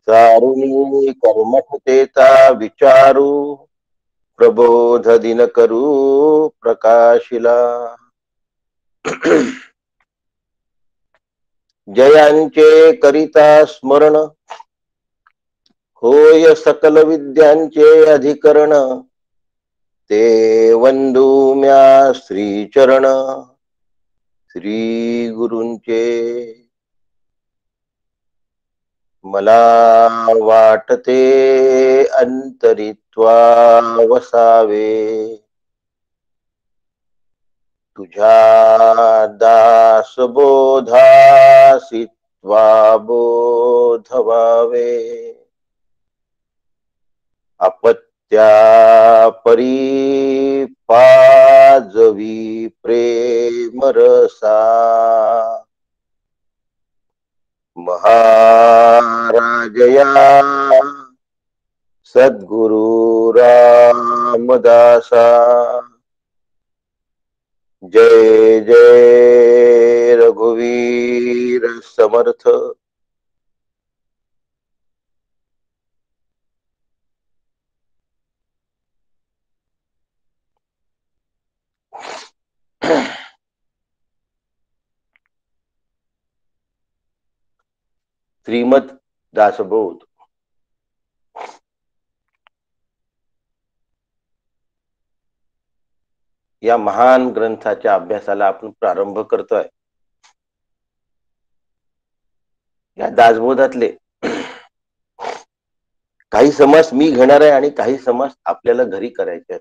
चारुनी कर्मठतेचा विचारू प्रबोध दिन करू प्रकाशिला जयांचे करिता स्मरण होय सकल विद्यांचे अधिकरण ते वंदू म्या श्रीचरण श्री गुरूंचे मला वाटते अंतरित्वा वसावे तुझ्या दासबोधासी त्वा बोधवावे अपत्या परी पाजवी प्रेम रसा महाराजया सद्गुरु रामदासा जय जय रघुवीर समर्थ श्रीमद दासबोध या महान ग्रंथाच्या अभ्यासाला आपण प्रारंभ करतोय. या दासबोधातले काही समास मी घेणार आहे आणि काही समास आपल्याला घरी करायचे आहेत.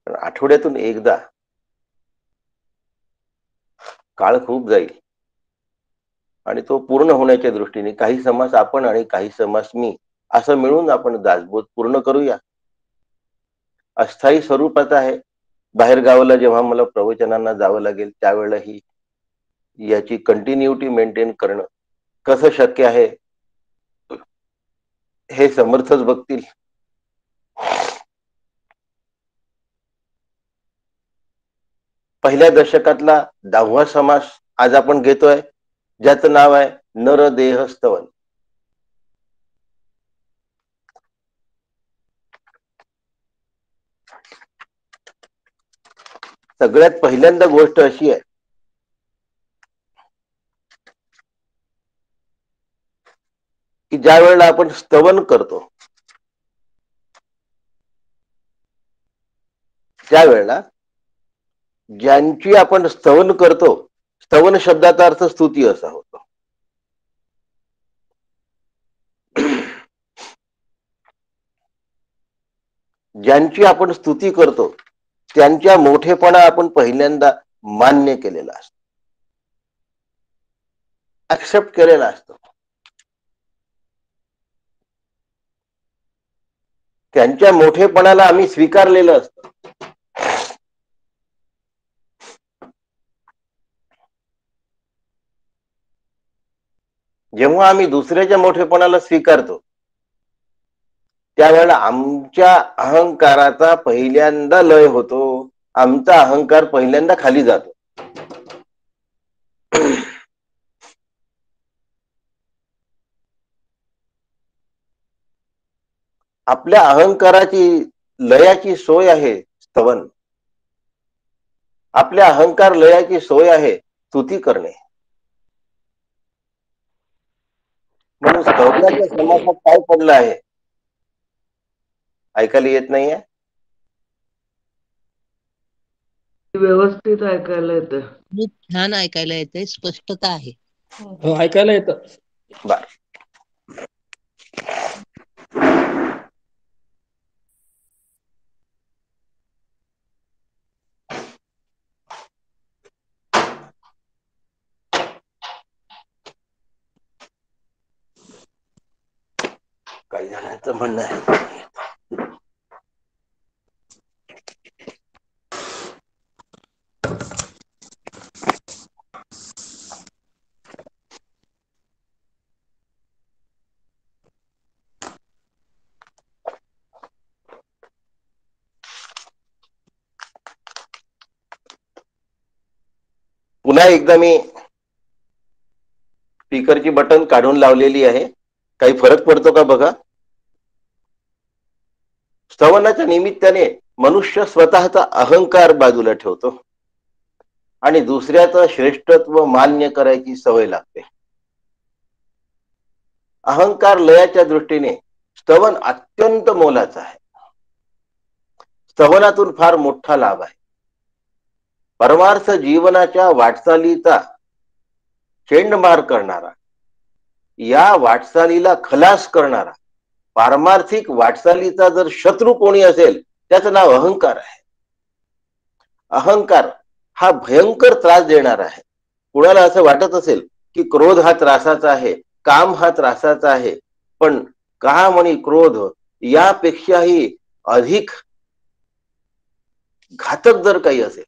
आठवड्यातून एकदा काळ खूप जाईल आणि तो पूर्ण होण्याच्या दृष्टीने काही समास आपण आणि काही समास मी असं मिळून आपण दासबोध पूर्ण करूया. अस्थायी स्वरूपात आहे. बाहेर गावाला जेव्हा मला प्रवचनांना जावं लागेल त्यावेळेलाही याची कंटिन्युटी मेंटेन करणं कसं शक्य आहे हे समर्थच बघतील. पहिल्या दशकातला 10वा समास आज आपण घेतोय, ज्याचं नाव आहे नरदेह स्तवन. सगळ्यात पहिल्यांदा गोष्ट अशी आहे की ज्या वेळेला आपण स्तवन करतो त्यावेळेला ज्यांची आपण स्तवन करतो, स्तवन शब्दाचा अर्थ स्तुती असा होतो. ज्यांची आपण स्तुती करतो त्यांच्या मोठेपणा आपण पहिल्यांदा मान्य केलेला असतो, ऍक्सेप्ट केलेला असतो. त्यांच्या मोठेपणाला आम्ही स्वीकारलेलं असतं. जेव्हा आम्ही दुसऱ्याच्या मोठेपणाला स्वीकारतो त्यावेळेला आमच्या अहंकाराचा पहिल्यांदा लय होतो, आमचा अहंकार पहिल्यांदा खाली जातो. आपल्या अहंकाराची लयाची सोय आहे स्तवन. आपल्या अहंकार लयाची सोय आहे स्तुती करणे. म्हणून स्तवनाच्या समासात काय पडलं आहे ऐकायला येत नाहीये? व्यवस्थित ऐकायला येतं. छान ऐकायला येते, स्पष्टता आहे. हो, ऐकायला येतं. बर. काही जणांचं म्हणणं आहे पुन्हा एकदा मी स्पीकरची बटन काढून लावलेली आहे. काही फरक पडतो का बघा. स्तवनाच्या निमित्ताने मनुष्य स्वतःचा अहंकार बाजूला ठेवतो आणि दुसऱ्याचं श्रेष्ठत्व मान्य करायची सवय लागते. अहंकार लयाच्या दृष्टीने स्तवन अत्यंत मोलाचं आहे. स्तवनातून फार मोठा लाभ आहे. परमार्थ जीवनाच्या वाटचालीचा चेंडमार करणारा, या वाटचालीला खलास करणारा, पारमार्थिक वाटचालीचा जर शत्रू कोणी असेल त्याचं नाव अहंकार आहे. अहंकार हा भयंकर त्रास देणारा आहे. कुणाला असं वाटत असेल की क्रोध हा त्रासाचा आहे, काम हा त्रासाचा आहे, पण काम आणि क्रोध यापेक्षाही अधिक घातक जर काही असेल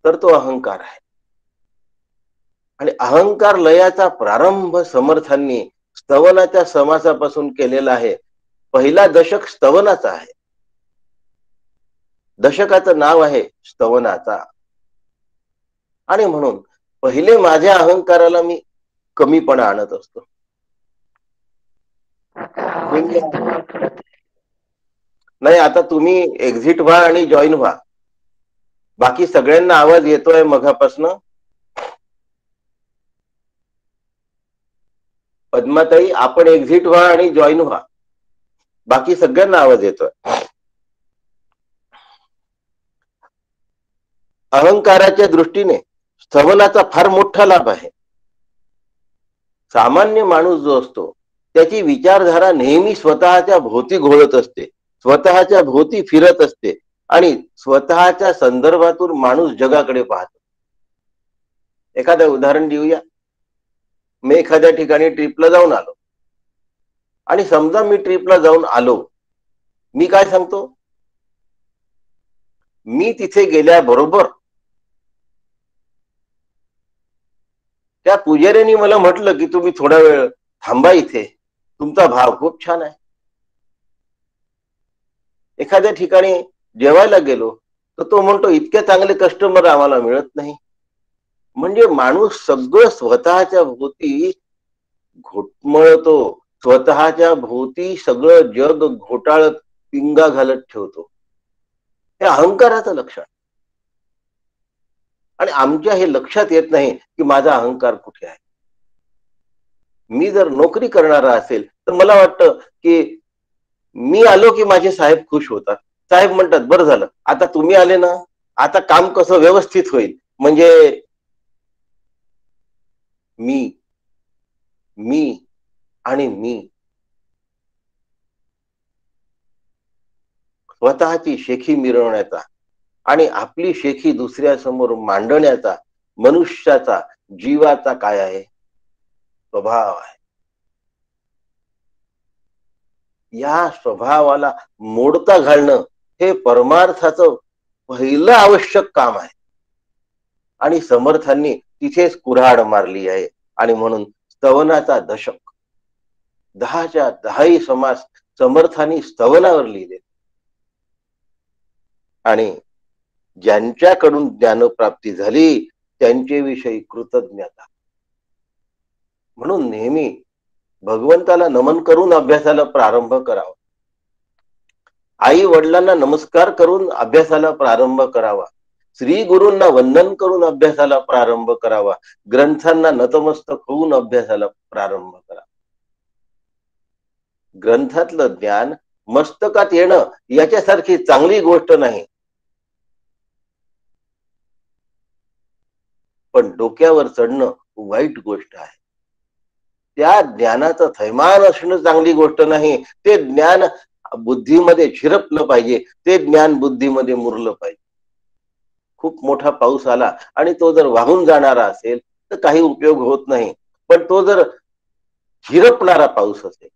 तर तो अहंकार आहे. आणि अहंकार लयाचा प्रारंभ समर्थांनी स्तवनाच्या समासापासून केलेला आहे. पहिला दशक स्तवनाचा आहे. दशकाचं नाव आहे स्तवनाचा. आणि म्हणून पहिले माझ्या अहंकाराला मी कमीपणा आणत असतो. नाही, आता तुम्ही एक्झिट व्हा आणि जॉईन व्हा. बाकी सगळ्यांना आवाज येतोय मघापासनं. पद्माताई, आपण एक्झिट व्हा आणि जॉईन व्हा. बाकी सगळ्यांना आवाज येतोय. अहंकाराच्या दृष्टीने स्तवनाचा फार मोठा लाभ आहे. सामान्य माणूस जो असतो त्याची विचारधारा नेहमी स्वतःच्या भोवती घोळत असते, स्वतःच्या भोवती फिरत असते आणि स्वतःच्या संदर्भातून माणूस जगाकडे पाहतो. एखादं उदाहरण देऊया. मी एखाद्या ठिकाणी ट्रिपला जाऊन आलो आणि समजा मी ट्रिपला जाऊन आलो, मी काय सांगतो? मी तिथे गेल्याबरोबर त्या पुजाऱ्यांनी मला म्हटलं की तुम्ही थोडा वेळ थांबा इथे, तुमचा भाव खूप छान आहे. एखाद्या ठिकाणी जेवायला गेलो तर तो म्हणतो इतके चांगले कस्टमर आम्हाला मिळत नाही. म्हणजे माणूस सगळं स्वतःच्या भोवती घोटमळतो, स्वतःच्या भोवती सगळं जग घोटाळत पिंगा घालत ठेवतो. हे अहंकाराचं लक्षण. आणि आमच्या हे लक्षात येत नाही की माझा अहंकार कुठे आहे. मी जर नोकरी करणारा असेल तर मला वाटतं की मी आलो की माझे साहेब खुश होतात. साहेब म्हणतात बरं झालं, आता तुम्ही आले ना, आता काम कसं व्यवस्थित होईल. म्हणजे मी मी आणि मी स्वतःची शेखी मिरवण्याचा आणि आपली शेखी दुसऱ्यासमोर मांडण्याचा मनुष्याचा, जीवाचा काय आहे? स्वभाव आहे. या स्वभावाला मोडता घालणं हे परमार्थाचं पहिलं आवश्यक काम आहे. आणि समर्थांनी तिथेच कुऱ्हाड मारली आहे. आणि म्हणून स्तवनाचा दशक, 10च्या 10 समास समर्थांनी स्तवनावर लिहिले. आणि ज्यांच्याकडून ज्ञानप्राप्ती झाली त्यांचे विषयी कृतज्ञता. म्हणून नेहमी भगवंताला नमन करून अभ्यासाला प्रारंभ करावा. आई वडिलांना नमस्कार करून अभ्यासाला प्रारंभ करावा. श्री गुरूंना वंदन करून अभ्यासाला प्रारंभ करावा. ग्रंथांना नतमस्तक होऊन अभ्यासाला प्रारंभ करावा. ग्रंथातलं ज्ञान मस्तकात येणं याच्यासारखी चांगली गोष्ट नाही, पण डोक्यावर चढणं वाईट गोष्ट आहे. त्या ज्ञानाचं थैमान असणं चांगली गोष्ट नाही. ते ज्ञान बुद्धीमध्ये शिरपलं पाहिजे, ते ज्ञान बुद्धीमध्ये मुरलं पाहिजे. खूप मोठा पाऊस आला आणि तो जर वाहून जाणारा असेल तर काही उपयोग होत नाही. पण तो जर झिरपणारा पाऊस असेल,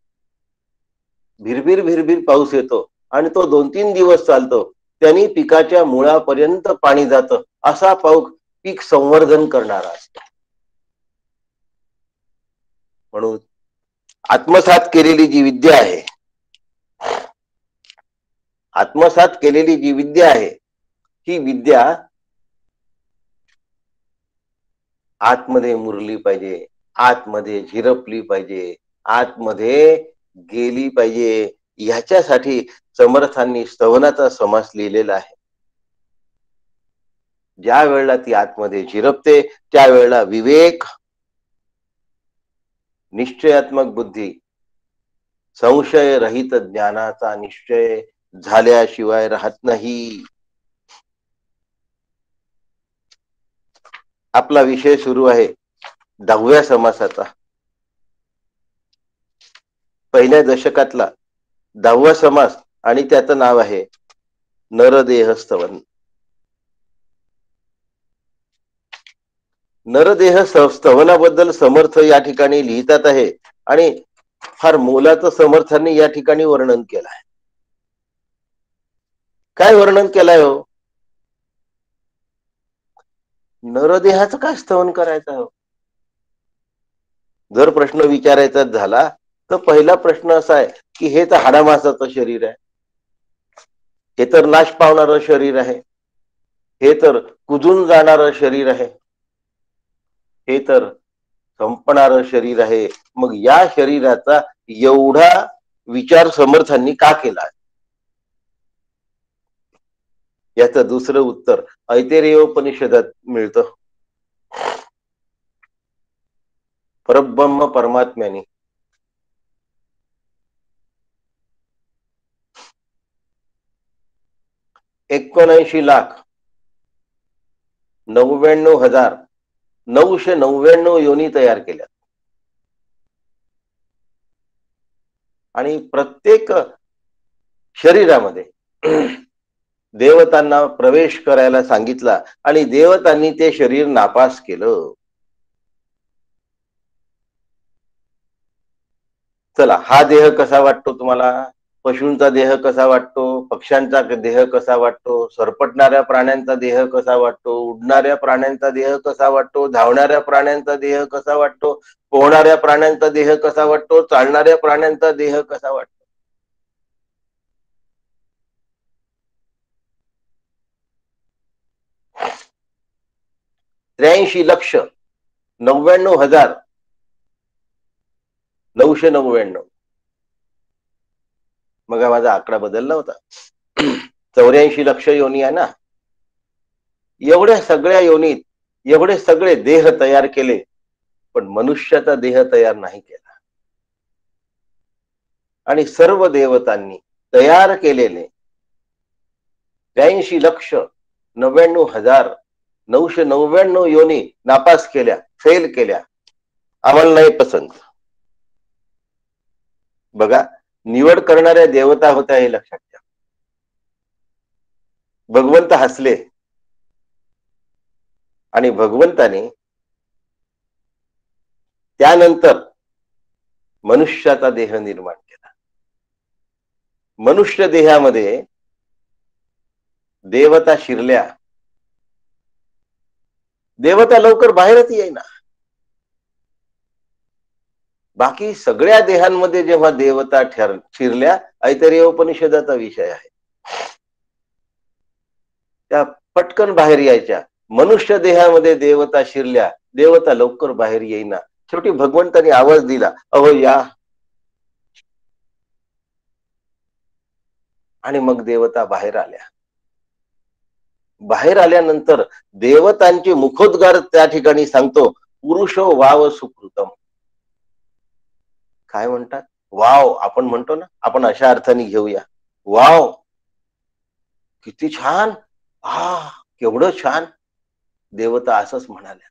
भिरभिर भिरभिर पाऊस येतो आणि तो 2-3 दिवस चालतो, त्यांनी पिकाच्या मुळापर्यंत पाणी जातं, असा पाऊस पीक संवर्धन करणारा असतो. म्हणून आत्मसात केलेली जी विद्या आहे, आत्मसात केलेली जी विद्या आहे, ही विद्या आतमध्ये मुरली पाहिजे, आतमध्ये झिरपली पाहिजे, आतमध्ये गेली पाहिजे. ह्याच्यासाठी समर्थांनी स्तवनाचा समास लिहिलेला आहे. ज्या वेळेला ती आतमध्ये झिरपते त्यावेळेला विवेक, निश्चयात्मक बुद्धी, संशय रहित ज्ञानाचा निश्चय झाल्याशिवाय राहत नाही. आपला विषय सुरू आहे 10व्या समासाचा. पहिल्या दशकातला 10वा समास आणि त्याचं नाव आहे नरदेह स्तवन. नरदेह स्तवनाबद्दल समर्थ या ठिकाणी लिहितात आहे आणि फार मोलाचं समर्थांनी या ठिकाणी वर्णन केलं आहे. काय वर्णन केलंय हो? नरदेहाचं काय स्तवन करायचं हो? जर प्रश्न विचारायचा झाला तर पहिला प्रश्न असा आहे की हे तर हाडामासाचं शरीर आहे, हे तर नाश पावणारं शरीर आहे, हे तर कुजून जाणारं शरीर आहे, हे तर संपणारं शरीर आहे. मग या शरीराचा एवढा विचार समर्थांनी का केला? याचं दुसरं उत्तर ऐतरेयोपनिषदात मिळतं. परब्रह्म परमात्म्याने $79,99,999 योनी तयार केल्या आणि प्रत्येक शरीरामध्ये देवतांना प्रवेश करायला सांगितला आणि देवतांनी ते शरीर नापास केलं. चला, हा देह कसा वाटतो तुम्हाला? पशूंचा देह कसा वाटतो? पक्ष्यांचा देह कसा वाटतो? सरपटणाऱ्या प्राण्यांचा देह कसा वाटतो? उडणाऱ्या प्राण्यांचा देह कसा वाटतो? धावणाऱ्या प्राण्यांचा देह कसा वाटतो? पोहणाऱ्या प्राण्यांचा देह कसा वाटतो? चालणाऱ्या प्राण्यांचा देह कसा वाटतो? $83,99,999. मग माझा आकडा बदलला होता. 84 लक्ष योनी आहे ना. एवढ्या सगळ्या योनीत एवढे सगळे देह तयार केले, पण मनुष्याचा देह तयार नाही केला. आणि सर्व देवतांनी तयार केलेले 83,99,999 योनी नापास केल्या, फेल केल्या. आम्हाला नाही पसंत. बघा, निवड करणाऱ्या देवता होत्या हे लक्षात घ्या. भगवंत हसले आणि भगवंताने त्यानंतर मनुष्याचा देह निर्माण केला. मनुष्य देहामध्ये देवता शिरल्या. देवता लवकर बाहेरच येईना. बाकी सगळ्या देहांमध्ये जेव्हा देवता शिरल्या, ऐतरेयोपनिषदाचा विषय आहे, त्या पटकन बाहेर यायच्या. मनुष्य देहामध्ये देवता शिरल्या, देवता लवकर बाहेर येईना. शेवटी भगवंताने आवाज दिला, अहो या. आणि मग देवता बाहेर आल्या. बाहेर आल्यानंतर देवतांचे मुखोद्गार त्या ठिकाणी सांगतो, पुरुषो वाव सुकृतम. काय म्हणतात? वाव. आपण म्हणतो ना, आपण अशा अर्थाने घेऊया, वाव किती छान, हा केवढं छान. देवता असंच म्हणाल्या,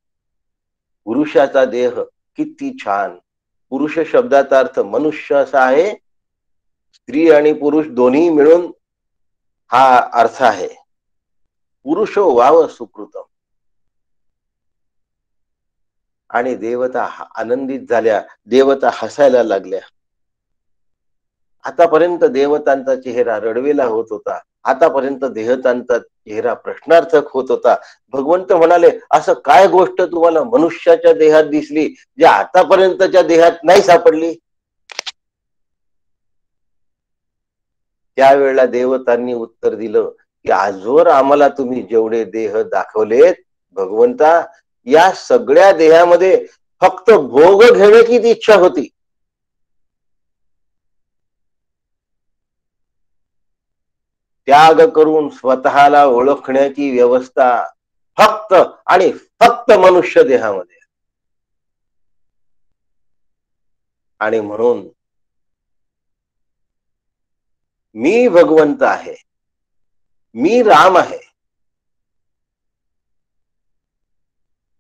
पुरुषाचा देह किती छान. पुरुष शब्दाचा अर्थ मनुष्य असा आहे. स्त्री आणि पुरुष दोन्ही मिळून हा अर्थ आहे. पुरुषो वाव सुकृतम. आणि देवता आनंदित झाल्या, देवता हसायला लागल्या. आतापर्यंत देवतांचा चेहरा रडवेला होत होता, आतापर्यंत देवतांचा चेहरा प्रश्नार्थक होत होता. भगवंत म्हणाले, असं काय गोष्ट तुम्हाला मनुष्याच्या देहात दिसली जे आतापर्यंतच्या देहात नाही सापडली? त्यावेळेला देवतांनी उत्तर दिलं की आजवर आम्हाला तुम्ही जेवढे देह दाखवलेत भगवंता, या सगळ्या देहामध्ये फक्त भोग घेण्याचीच इच्छा होती. त्याग करून स्वतःला ओळखण्याची व्यवस्था फक्त आणि फक्त मनुष्य देहामध्ये. आणि म्हणून मी भगवंत आहे, मी राम आहे,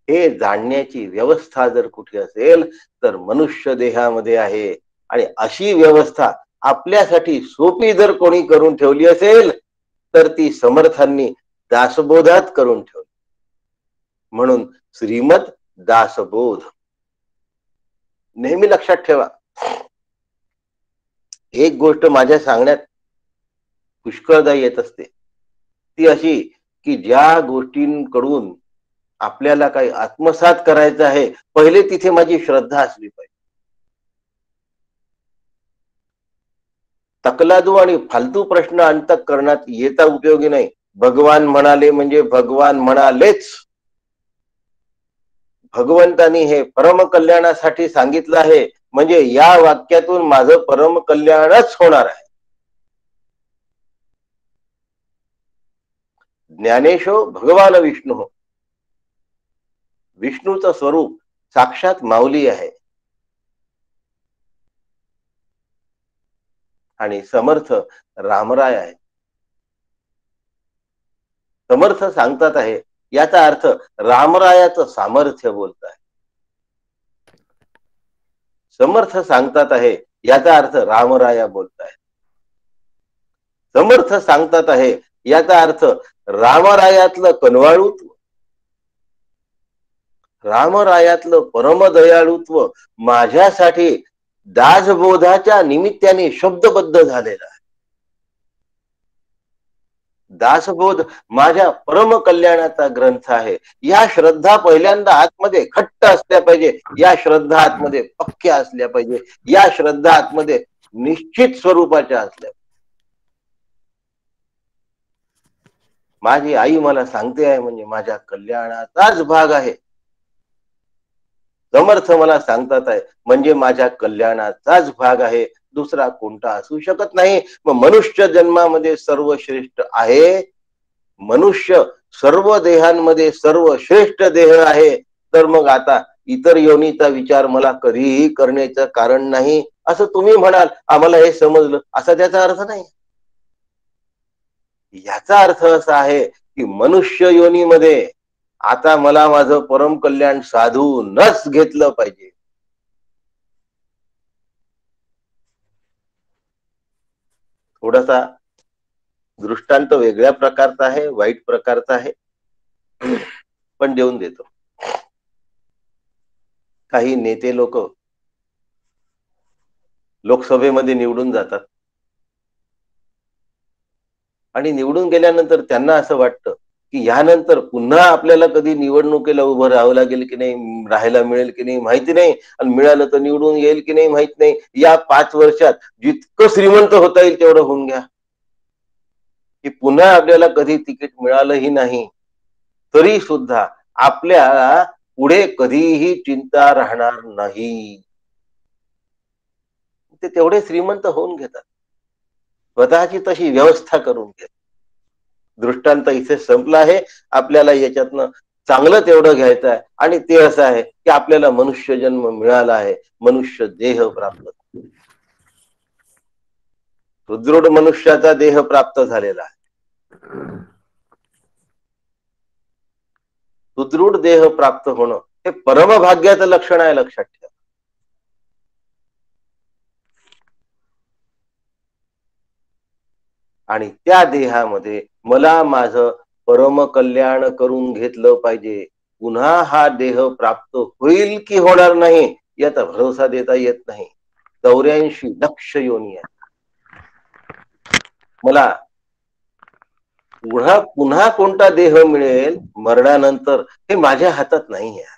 हे जाणण्याची व्यवस्था जर कुठे असेल तर मनुष्य देहामध्ये आहे. आणि अशी व्यवस्था आपल्यासाठी सोपी जर कोणी करून ठेवली असेल तर ती समर्थांनी दासबोधात करून ठेवली. म्हणून श्रीमद दासबोध नेहमी लक्षात ठेवा. एक गोष्ट माझ्या सांगण्यात पुष्कळदा येत असते, ती अशी की ज्या गोष्टींकडून आपल्याला काही आत्मसात करायचं आहे, पहिले तिथे माझी श्रद्धा असली पाहिजे. तकलादू आणि फालतू प्रश्न अंतःकरणात येता उपयोगी नाही. भगवान म्हणाले म्हणजे भगवान म्हणालेच. भगवंतानी हे परम कल्याणासाठी सांगितलं आहे म्हणजे या वाक्यातून माझं परम कल्याणच होणार आहे. ज्ञानेशो भगवान विष्णू, विष्णूचं स्वरूप साक्षात माऊली आहे. आणि समर्थ रामराय आहे. समर्थ सांगतात आहे याचा अर्थ रामरायाचं सामर्थ्य बोलत आहे. समर्थ सांगतात आहे याचा अर्थ रामराया बोलत आहे. समर्थ सांगतात आहे याचा अर्थ रामरायातलं कनवाळूत्व, रामरायातलं परमदयाळुत्व माझ्यासाठी दासबोधाच्या निमित्ताने शब्दबद्ध झालेला आहे. दासबोध माझ्या परम कल्याणाचा ग्रंथ आहे. या श्रद्धा पहिल्यांदा आतमध्ये घट्ट असल्या पाहिजे, या श्रद्धा आतमध्ये पक्क्या असल्या पाहिजे, या श्रद्धा आतमध्ये निश्चित स्वरूपाच्या असल्या. माझी आई मला सांगते आहे म्हणजे माझ्या कल्याणाचाच भाग आहे. समर्थ मला सांगतात आहे म्हणजे माझ्या कल्याणाचाच भाग आहे, दुसरा कोणता असू शकत नाही. मग मनुष्य जन्मामध्ये सर्वश्रेष्ठ आहे, मनुष्य सर्व देहांमध्ये सर्वश्रेष्ठ देह आहे, तर मग आता इतर योनीचा विचार मला कधीही करण्याचं कारण नाही असं तुम्ही म्हणाल. आम्हाला हे समजलं असा त्याचा अर्थ नाही. याचा अर्थ असा आहे की मनुष्य योनीमध्ये आता मला माझं परम कल्याण साधूनच घेतलं पाहिजे. थोडासा दृष्टांत वेगळ्या प्रकारचा आहे, वाईट प्रकारचा आहे, पण देऊन देतो. काही नेते लोक लोकसभेमध्ये निवडून जातात आणि निवडून गेल्यानंतर त्यांना असं वाटतं की यानंतर पुन्हा आपल्याला कधी निवडणुकीला उभं राहावं लागेल की नाही, राहायला मिळेल की नाही माहिती नाही, आणि मिळालं तर निवडून येईल की नाही माहित नाही. या 5 वर्षात जितकं श्रीमंत होता येईल तेवढं होऊन घ्या, की पुन्हा आपल्याला कधी तिकीट मिळालंही नाही तरी सुद्धा आपल्याला पुढे कधीही चिंता राहणार नाही. ते तेवढे श्रीमंत होऊन घेतात, स्वतःची तशी व्यवस्था करून घेतात. दृष्टांत इथे संपला आहे. आपल्याला याच्यातनं चांगलं तेवढं घ्यायचं आहे आणि ते असं आहे की आपल्याला मनुष्य जन्म मिळाला आहे, मनुष्य देह प्राप्त, सुदृढ मनुष्याचा देह प्राप्त झालेला आहे. सुदृढ देह प्राप्त होणं हे परमभाग्याचं लक्षण आहे, लक्षात ठेवा. आणि त्या देहामध्ये मला माझं परम कल्याण करून घेतलं पाहिजे. पुन्हा हा देह प्राप्त होईल की होणार नाही याचा भरोसा देता येत नाही. 84 लक्ष योनी आहे. मला पुन्हा पुन्हा कोणता देह मिळेल मरणानंतर हे माझ्या हातात नाही आहे.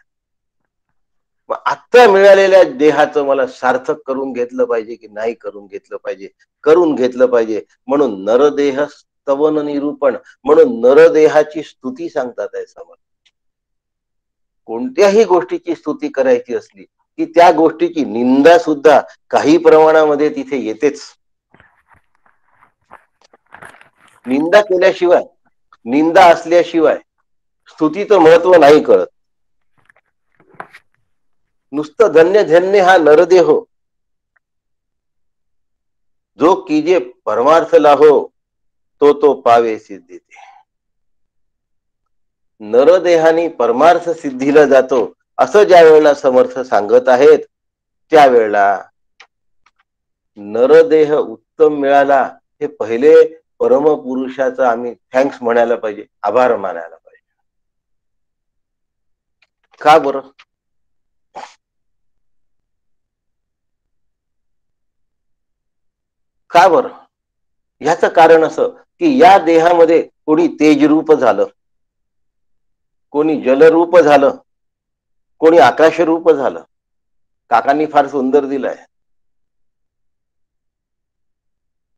आता मिळालेल्या देहाचं मला सार्थक करून घेतलं पाहिजे की नाही करून घेतलं पाहिजे, करून घेतलं पाहिजे. म्हणून नरदेह स्तवन निरूपण, म्हणून नरदेहाची स्तुती सांगतात आहे समर्थ. कोणत्याही गोष्टीची स्तुती करायची असली की त्या गोष्टीची निंदा सुद्धा काही प्रमाणामध्ये तिथे येतेच. निंदा केल्याशिवाय, निंदा असल्याशिवाय स्तुतीचं महत्व नाही कळत. नुसतं धन्य धन्य हा नरदेह जो कीजे परमार्थ लाहो तो पावे सिद्धी. नरदेहानी परमार्थ सिद्धीला जातो असं ज्या वेळेला समर्थ सांगत आहेत त्यावेळेला नरदेह उत्तम मिळाला हे पहिले परमपुरुषाचं आम्ही थँक्स म्हणायला पाहिजे, आभार मानायला पाहिजे. का बरं? का बरं? ह्याचं कारण असं की या देहामध्ये कोणी तेजरूप झालं, कोणी जलरूप झालं, कोणी आकाशरूप झालं. काकांनी फार सुंदर दिलंय.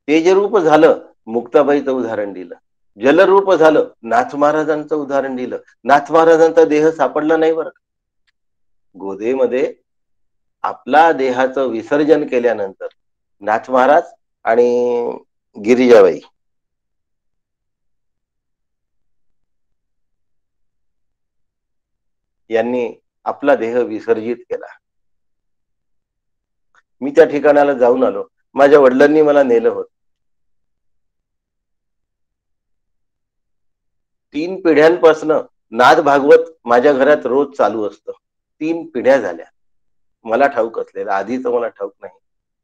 तेजरूप झालं मुक्ताबाईचं उदाहरण दिलं, जलरूप झालं नाथ महाराजांचं उदाहरण दिलं. नाथ महाराजांचा देह सापडला नाही बरं. गोदेमध्ये आपला देहाचं विसर्जन केल्यानंतर नाथ महाराज आणि गिरिजाबाई यांनी आपला देह विसर्जित केला. मी त्या ठिकाणाला जाऊन आलो. माझ्या वडिलांनी मला नेलं होतं. 3 पिढ्यांपासून नाद भागवत माझ्या घरात रोज चालू असतं. 3 पिढ्या झाल्या मला ठाऊक असलेलं, आधीच मला ठाऊक नाही.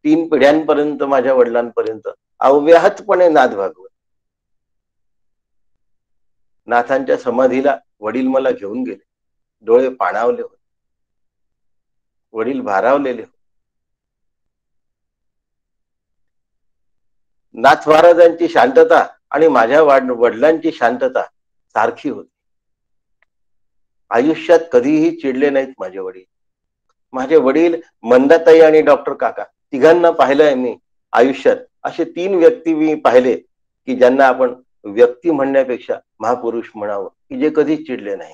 3 पिढ्यांपर्यंत माझ्या वडिलांपर्यंत अव्याहतपणे नाद भागवत. नाथांच्या समाधीला वडील मला घेऊन गेले. डोळे पाणावले होते, वडील भारावलेले होते. नाथ महाराजांची शांतता आणि माझ्या वडिलांची शांतता सारखी होती. आयुष्यात कधीही चिडले नाहीत माझे वडील. माझे वडील, मंदाताई आणि डॉक्टर काका तिघांना पाहिलंय मी आयुष्यात. असे 3 व्यक्ती मी पाहिले की ज्यांना आपण व्यक्ती म्हणण्यापेक्षा महापुरुष म्हणावं, की जे कधीच चिडले नाही,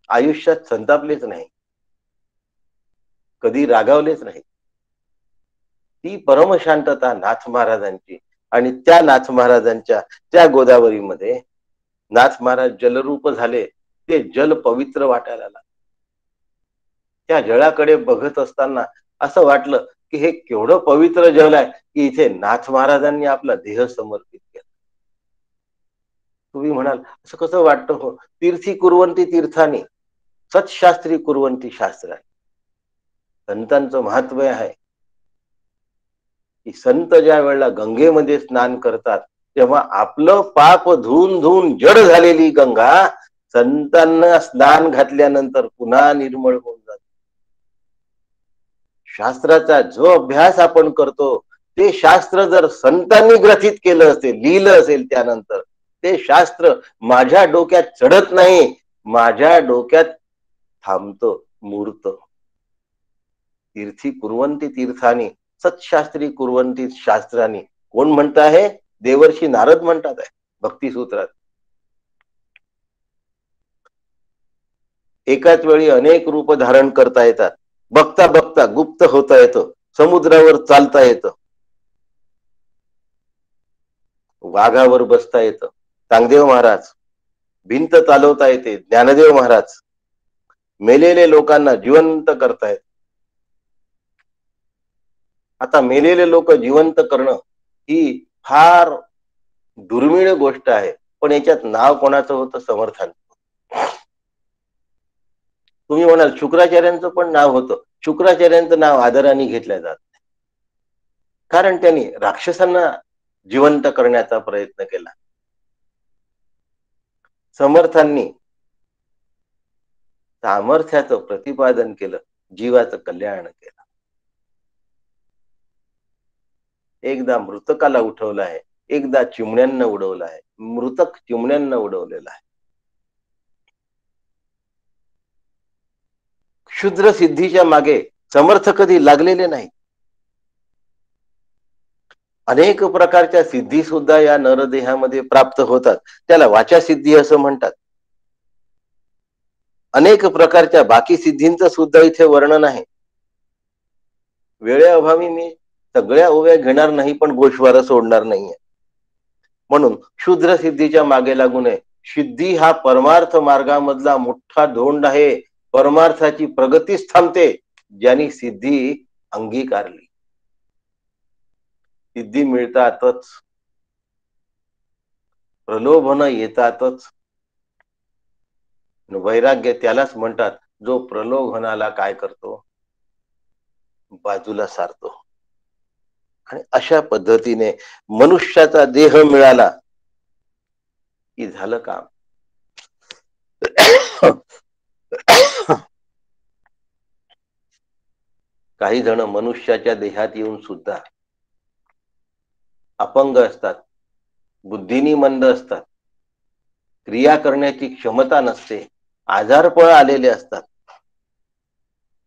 आयुष्यात संतापलेच नाही, कधी रागावलेच नाही. ती परमशांतता नाथ महाराजांची. आणि त्या नाथ महाराजांच्या त्या गोदावरीमध्ये नाथ महाराज जलरूप झाले. ते जल पवित्र वाटायला लागले. त्या जळाकडे बघत असताना असं वाटलं की हे केवढं पवित्र जल आहे की इथे नाथ महाराजांनी आपला देह समर्पित केला. तुम्ही म्हणाल असं कसं वाटतं? हो, तीर्थी कुर्वंती तीर्थानी, सत्शास्त्री कुर्वंती शास्त्रानी. संतांचं महत्व आहे की संत ज्या वेळेला गंगेमध्ये स्नान करतात तेव्हा आपलं पाप धुवून धुवून जड झालेली गंगा संतांना स्नान घातल्यानंतर पुन्हा निर्मळ होऊन जाते. शास्त्राचा जो अभ्यास आपण करतो ते शास्त्र जर संतांनी ग्रथित केलं असेल, लिहिलं असेल, त्यानंतर ते शास्त्र माझ्या डोक्यात चढत नाही, माझ्या डोक्यात थांबतो, मूर्त. तीर्थी कुर्वंती तीर्थानी, सत्शास्त्री कुर्वंती शास्त्रानी. कोण म्हणत आहे? देवर्षी नारद म्हणतात आहे भक्तिसूत्रात. एकाच वेळी अनेक रूप धारण करता येतात. बघता बघता गुप्त होता येतं, समुद्रावर चालता येतं, वाघावर बसता येतं चांगदेव महाराज, भिंत चालवता येते ज्ञानदेव महाराज, मेलेले लोकांना जिवंत करतायत. आता मेलेले लोक जिवंत करणं ही फार दुर्मिळ गोष्ट आहे, पण याच्यात नाव कोणाचं होतं? समर्थांचं. तुम्ही म्हणाल शुक्राचार्यांचं पण नाव होतं. शुक्राचार्यांचं नाव आदराने घेतलं जात नाही, कारण त्यांनी राक्षसांना जिवंत करण्याचा प्रयत्न केला. समर्थांनी सामर्थ्याचं प्रतिपादन केलं, जीवाचं कल्याण केलं. एकदा मृतकाला उठवलं आहे, एकदा चिमण्यांना उडवलं आहे. मृतक चिमण्यांना उडवलेला आहे. क्षुद्र सिद्धीच्या मागे समर्थ कधी लागलेले नाही. अनेक प्रकारच्या सिद्धी सुद्धा या नरदेहामध्ये प्राप्त होतात. त्याला वाचा सिद्धी असं म्हणतात. अनेक प्रकारच्या बाकी सिद्धींचं सुद्धा इथे वर्णन आहे. वेळेअभावी मी सगळ्या ओव्या घेणार नाही, पण गोषवार सोडणार नाहीये. म्हणून शूद्र सिद्धीच्या मागे लागू नये. सिद्धी हा परमार्थ मार्गामधला मोठा धोंड आहे. परमार्थाची प्रगतीच थांबते ज्यांनी सिद्धी अंगीकारली. सिद्धी मिळतातच, प्रलोभन येतातच. वैराग्य त्यालाच म्हणतात जो प्रलोभनाला काय करतो, बाजूला सारतो. आणि अशा पद्धतीने मनुष्याचा देह मिळाला की झालं काम. काही जण मनुष्याच्या देहात येऊन सुद्धा अपंग असतात, बुद्धीनी मंद असतात, क्रिया करण्याची क्षमता नसते, आजारपळ आलेले असतात.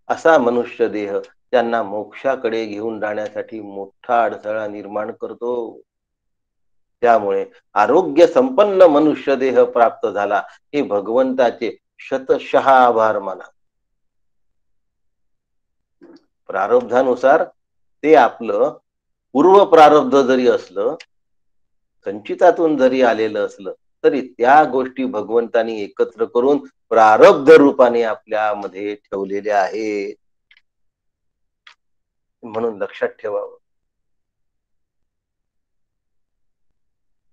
असा मनुष्य देह त्यांना मोक्षाकडे घेऊन जाण्यासाठी मोठा अडथळा निर्माण करतो. त्यामुळे आरोग्य संपन्न मनुष्य देह प्राप्त झाला हे भगवंताचे शतशः आभार माना. प्रारब्धानुसार ते आपलं पूर्व प्रारब्ध जरी असलं, संचितातून जरी आलेलं असलं, तरी त्या गोष्टी भगवंतानी एकत्र करून प्रारब्ध रूपाने आपल्यामध्ये ठेवलेल्या आहेत. म्हणून लक्षात ठेवावं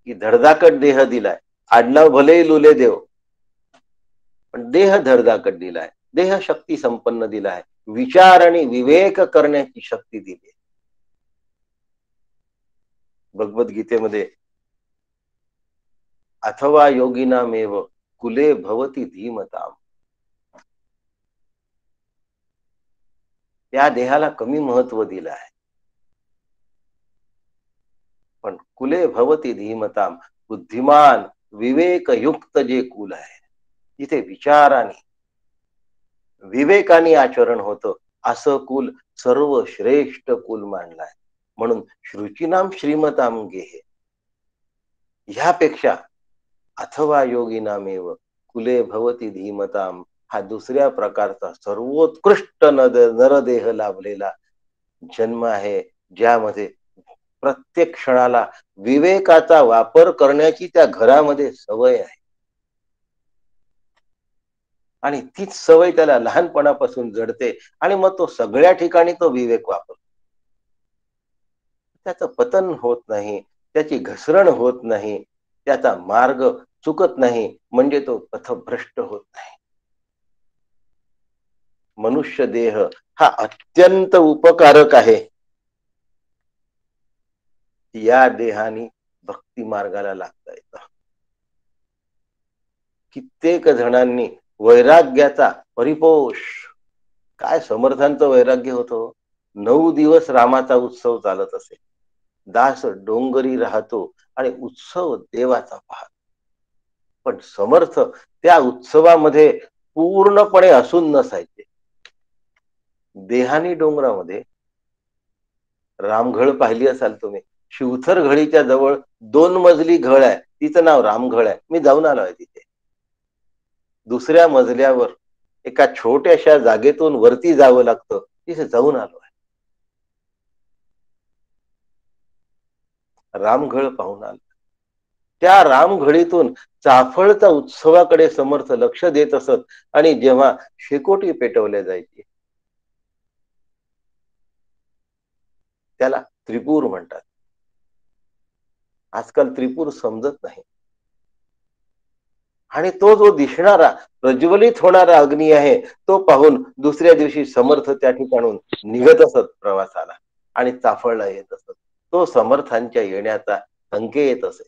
की धडधाकट देह दिलाय. आडनाव भले लुले देव, पण देह धडधाकट दिलाय. देह शक्ती संपन्न दिलाय. विचार आणि विवेक करण्याची शक्ती दिली. भगवद्गीतेमध्ये अथवा योगिनामेव कुले भवती धीमताम, त्या देहाला कमी महत्व दिलं आहे. पण कुले भवती धीमताम, बुद्धिमान विवेकयुक्त जे कुल आहे, जिथे विचाराने विवेकाने आचरण होतं, असं कुल सर्वश्रेष्ठ कुल मानलाय. म्हणून श्रुचिनाम श्रीमताम गेहे, ह्यापेक्षा अथवा योगिनामेव कुले भवती धीमताम हा दुसऱ्या प्रकारचा सर्वोत्कृष्ट नरदेह लाभलेला जन्म आहे, ज्यामध्ये प्रत्येक क्षणाला विवेकाचा वापर करण्याची त्या घरामध्ये सवय आहे. आणि तीच सवय त्याला लहानपणापासून जडते आणि मग तो सगळ्या ठिकाणी तो विवेक वापरतो. त्याचं पतन होत नाही, त्याची घसरण होत नाही, त्याचा मार्ग चुकत नाही, म्हणजे तो पथभ्रष्ट होत नाही. मनुष्य देह हा अत्यंत उपकारक आहे. या देहाने भक्ती मार्गाला लागता येतं. कित्येक जणांनी वैराग्याचा परिपोष, काय समर्थांचं वैराग्य होतं. 9 दिवस रामाचा उत्सव चालत असे. दास डोंगरी राहतो आणि उत्सव देवाचा पाहतो. पण समर्थ त्या उत्सवामध्ये पूर्णपणे असून नसायचे. देहानी डोंगरामध्ये रामघळ पाहिली असाल तुम्ही. शिवथर घळीच्या जवळ 2 मजली घळ आहे, तिचं नाव रामघळ आहे. मी जाऊन आलो आहे तिथे. दुसऱ्या मजल्यावर एका छोट्याशा जागेतून वरती जावं लागतं, तिथे जाऊन आलो आहे. रामघळ पाहून आलो. त्या रामघळीतून चाफळचा उत्सवाकडे समर्थ लक्ष देत असत. आणि जेव्हा शेकोटी पेटवल्या जायची, त्याला त्रिपूर म्हणतात. आजकाल त्रिपूर समजत नाही. आणि तो जो दिसणारा प्रज्वलित होणारा अग्नी आहे, तो पाहून दुसऱ्या दिवशी समर्थ त्या ठिकाणून निघत असत प्रवासाला आणि चाफळला येत असत. तो समर्थांच्या येण्याचा संकेत असे.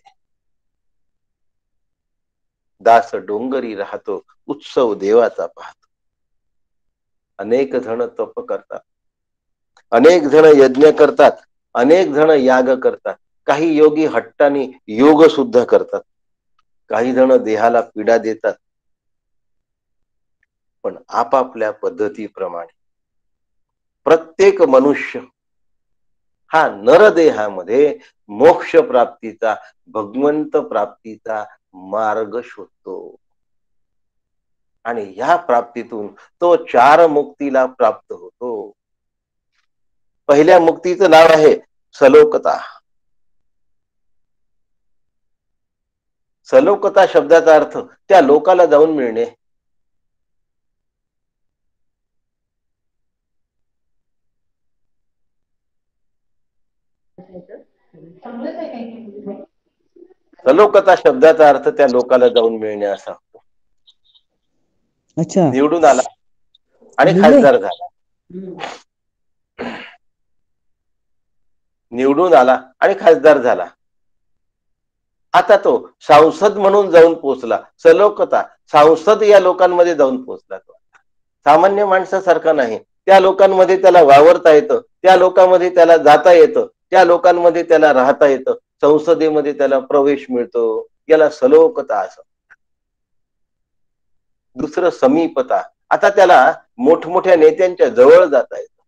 दास डोंगरी राहतो, उत्सव देवाचा पाहतो. अनेक जण तप करतात, अनेक जण यज्ञ करतात, अनेक जण याग करतात. काही योगी हट्टाने योग सुद्धा करतात. काही जण देहाला पीडा देतात. पण आपापल्या पद्धतीप्रमाणे प्रत्येक मनुष्य हा नरदेहामध्ये मोक्ष प्राप्तीचा, भगवंत प्राप्तीचा मार्ग शोधतो. आणि ह्या प्राप्तीतून तो 4 मुक्तीला प्राप्त होतो. पहिल्या मुक्तीचं नाव आहे सलोकता. सलोकता शब्दाचा अर्थ त्या लोकाला जाऊन मिळणे. सलोकता शब्दाचा अर्थ त्या लोकाला जाऊन मिळणे असा होतो. अच्छा, निवडून आला आणि निवडून? खासदार झाला. निवडून आला आणि खासदार झाला. आता तो सांसद म्हणून जाऊन पोहोचला. सलोकता सांसद या लोकांमध्ये जाऊन पोहोचला. तो सामान्य माणसासारखा नाही. त्या लोकांमध्ये त्याला वावरता येतं, त्या लोकांमध्ये त्याला जाता येतं, त्या लोकांमध्ये त्याला राहता येतं, संसदेमध्ये त्याला प्रवेश मिळतो. याला सलोकता असं. दुसरं समीपता. आता त्याला मोठमोठ्या नेत्यांच्या जवळ जाता येतं.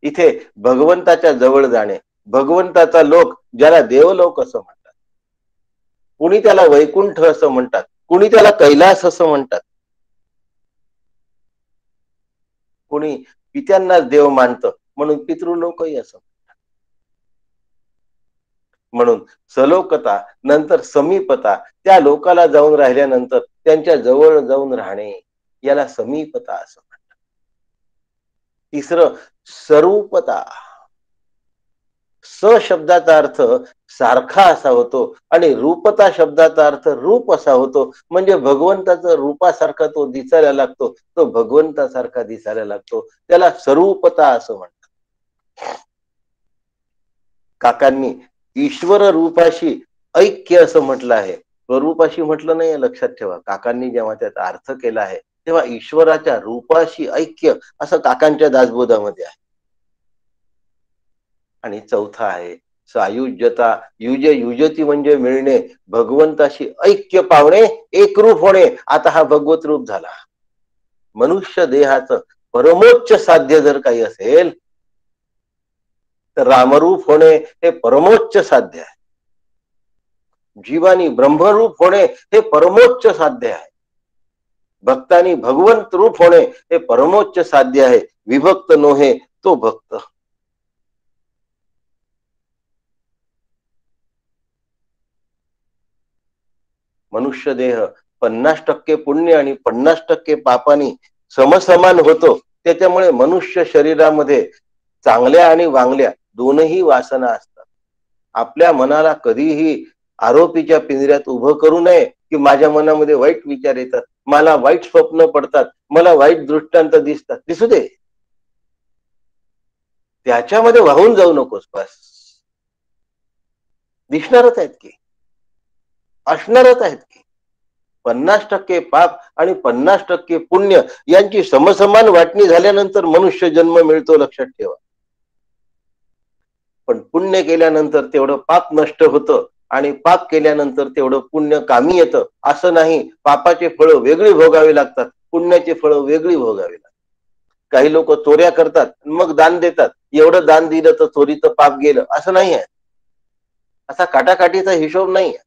इथे भगवंताच्या जवळ जाणे. भगवंताचा लोक ज्याला देवलोक असं म्हणतात, कुणी त्याला वैकुंठ असं म्हणतात, कुणी त्याला कैलास असं म्हणतात, कोणी पित्यांनाच देव मानतं म्हणून पितृलोकही असं म्हणतात. म्हणून सलोकता नंतर समीपता. त्या लोकाला जाऊन राहिल्यानंतर त्यांच्या जवळ जाऊन राहणे याला समीपता असं म्हणतात. तिसरं स्वरूपता. स शब्दाचा अर्थ सारखा असा होतो आणि रूपता शब्दाचा अर्थ रूप असा होतो. म्हणजे भगवंताचं रूपासारखा तो दिसायला लागतो, तो भगवंतासारखा दिसायला लागतो. त्याला स्वरूपता असं म्हणतात. काकांनी ईश्वर रूपाशी ऐक्य असं म्हटलं आहे, स्वरूपाशी म्हटलं नाही, लक्षात ठेवा. काकांनी जेव्हा त्याचा अर्थ केला आहे तेव्हा ईश्वराच्या रूपाशी ऐक्य असं काकांच्या दासबोधामध्ये आहे. आणि चौथा आहे सायुज्यता. युजती म्हणजे मिळणे, भगवंताशी ऐक्य पावणे, एकरूप होणे. आता हा भगवत रूप झाला. मनुष्य देहाचं परमोच्च साध्य जर काही असेल तर रामरूप होणे हे परमोच्च साध्य आहे. जीवानी ब्रह्मरूप होणे हे परमोच्च साध्य आहे. भक्तानी भगवंत रूप होणे हे परमोच्च साध्य आहे. विभक्त नोहे तो भक्त. मनुष्य देह 50% पुण्य आणि 50% पापानी समसमान होतो. त्याच्यामुळे मनुष्य शरीरामध्ये चांगल्या आणि वांगल्या दोनही वासना असतात. आपल्या मनाला कधीही आरोपीच्या पिंजऱ्यात उभं करू नये की माझ्या मनामध्ये वाईट विचार येतात, मला वाईट स्वप्न पडतात, मला वाईट दृष्टांत दिसतात. दिसू दे, त्याच्यामध्ये वाहून जाऊ नकोस. बस, दिसणारच आहेत की, असणारच आहेत की. 50% पाप आणि 50% पुण्य यांची समसमान वाटणी झाल्यानंतर मनुष्य जन्म मिळतो, लक्षात ठेवा. पण पुण्य केल्यानंतर तेवढं पाप नष्ट होतं आणि पाप केल्यानंतर तेवढं पुण्य कामी येतं असं नाही. पापाचे फळ वेगळी भोगावे लागतात, पुण्याची फळं वेगळी भोगावी लागतात. काही लोक चोऱ्या करतात मग दान देतात, एवढं दान दिलं तर चोरीचं पाप गेलं असं नाही आहे. असा काटाकाटीचा हिशोब नाही आहे.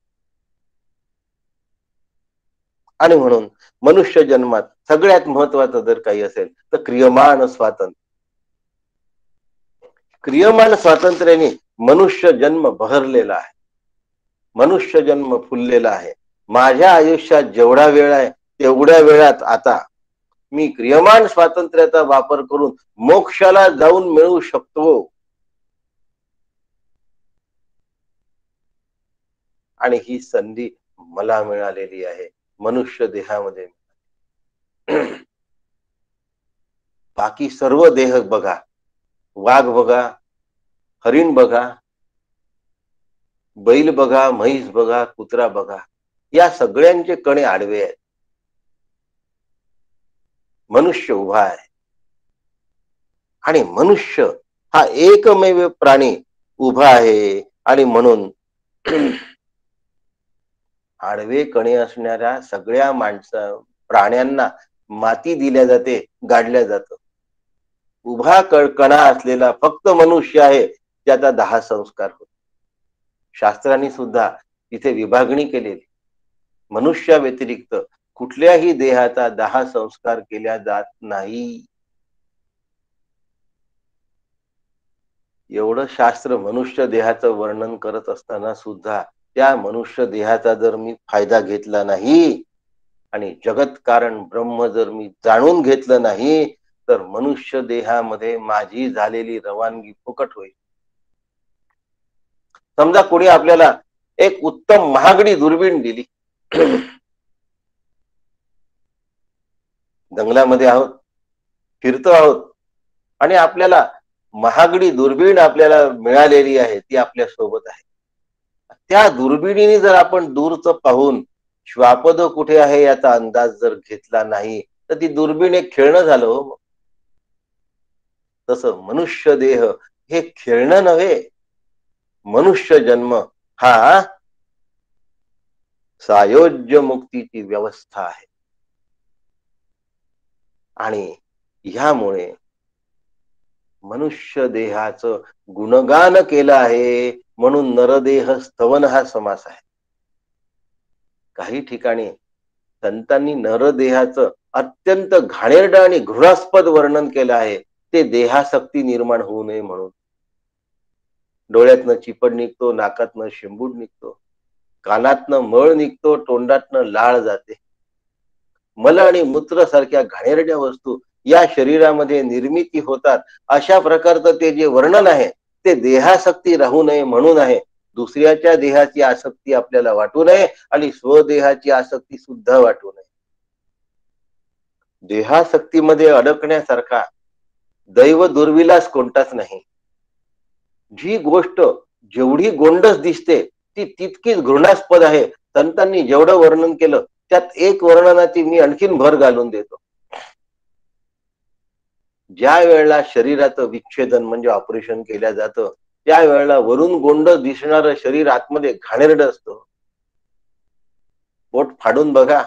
आणि म्हणून मनुष्य जन्मात सगळ्यात महत्वाचं जर काही असेल तर क्रियमान स्वातंत्र्य. क्रियमान स्वातंत्र्याने मनुष्य जन्म बहरलेला आहे, मनुष्य जन्म फुललेला आहे. माझ्या आयुष्यात जेवढा वेळ आहे तेवढ्या वेळात आता मी क्रियमान स्वातंत्र्याचा वापर करून मोक्षाला जाऊन मिळवू शकतो. आणि ही संधी मला मिळालेली आहे मनुष्य देहामध्ये. बाकी सर्व देह बघा, वाघ बघा, हरिण बघा, बैल बघा, म्हैस बघा, कुत्रा बघा, या सगळ्यांचे कणे आडवे आहेत. मनुष्य उभा आहे आणि मनुष्य हा एकमेव प्राणी उभा आहे. आणि म्हणून आडवे कणे असणाऱ्या सगळ्या प्राण्यांना माती दिल्या जाते, गाडल्या जातं. उभा कणा असलेला फक्त मनुष्य आहे ज्याचा 10 संस्कार होतो. शास्त्रांनी सुद्धा तिथे विभागणी केलेली. मनुष्या व्यतिरिक्त कुठल्याही देहाचा 10 संस्कार केल्या जात नाही. एवढं शास्त्र मनुष्य देहाचं वर्णन करत असताना सुद्धा त्या मनुष्य देहाचा जर मी फायदा घेतला नाही आणि जगत कारण ब्रह्म जर मी जाणून घेतलं नाही तर मनुष्य देहामध्ये माझी झालेली रवानगी फुकट होईल. समजा कोणी आपल्याला एक उत्तम महागडी दुर्बीण दिली, जंगलामध्ये आहोत, फिरतो आहोत आणि आपल्याला महागडी दुर्बीण आपल्याला मिळालेली आहे, ती आपल्या सोबत आहे. त्या दुर्बिणीने जर आपण दूरचं पाहून श्वापद कुठे आहे याचा अंदाज जर घेतला नाही तर ती दुर्बीण एक खेळणं झालं हो. तसं मनुष्य देह हे खेळणं नव्हे, मनुष्य जन्म हा सायोज्य मुक्तीची व्यवस्था आहे. आणि ह्यामुळे मनुष्य देहाचं गुणगान केलं आहे म्हणून नरदेह स्तवन हा समास आहे. काही ठिकाणी संतांनी नरदेहाचं अत्यंत घाणेरडं आणि घृणास्पद वर्णन केलं आहे, ते देहासक्ती निर्माण होऊ नये म्हणून. डोळ्यातनं चिपड निघतो, नाकातनं शेंबूड निघतो, कानातनं मळ निघतो, तोंडातनं लाळ जाते. मल आणि मूत्र सारख्या घाणेरड्या वस्तू या शरीरामध्ये निर्मिती होतात. अशा प्रकारचं ते जे वर्णन आहे ते देहासक्ती राहू नये म्हणून आहे. दुसऱ्याच्या देहाची आसक्ती आपल्याला वाटू नये आणि स्वदेहाची आसक्ती सुद्धा वाटू नये. देहासक्तीमध्ये अडकण्यासारखा दैव दुर्विलास कोणताच नाही. जी गोष्ट जेवढी गोंडस दिसते ती तितकीच घृणास्पद आहे. संतांनी जेवढं वर्णन केलं त्यात एक वर्णनाची मी आणखीन भर घालून देतो. ज्या वेळेला शरीराचं विच्छेदन म्हणजे ऑपरेशन केल्या जातं त्यावेळेला वरून गोंड दिसणारं शरीर आतमध्ये घाणेरडं असतं. पोट फाडून बघा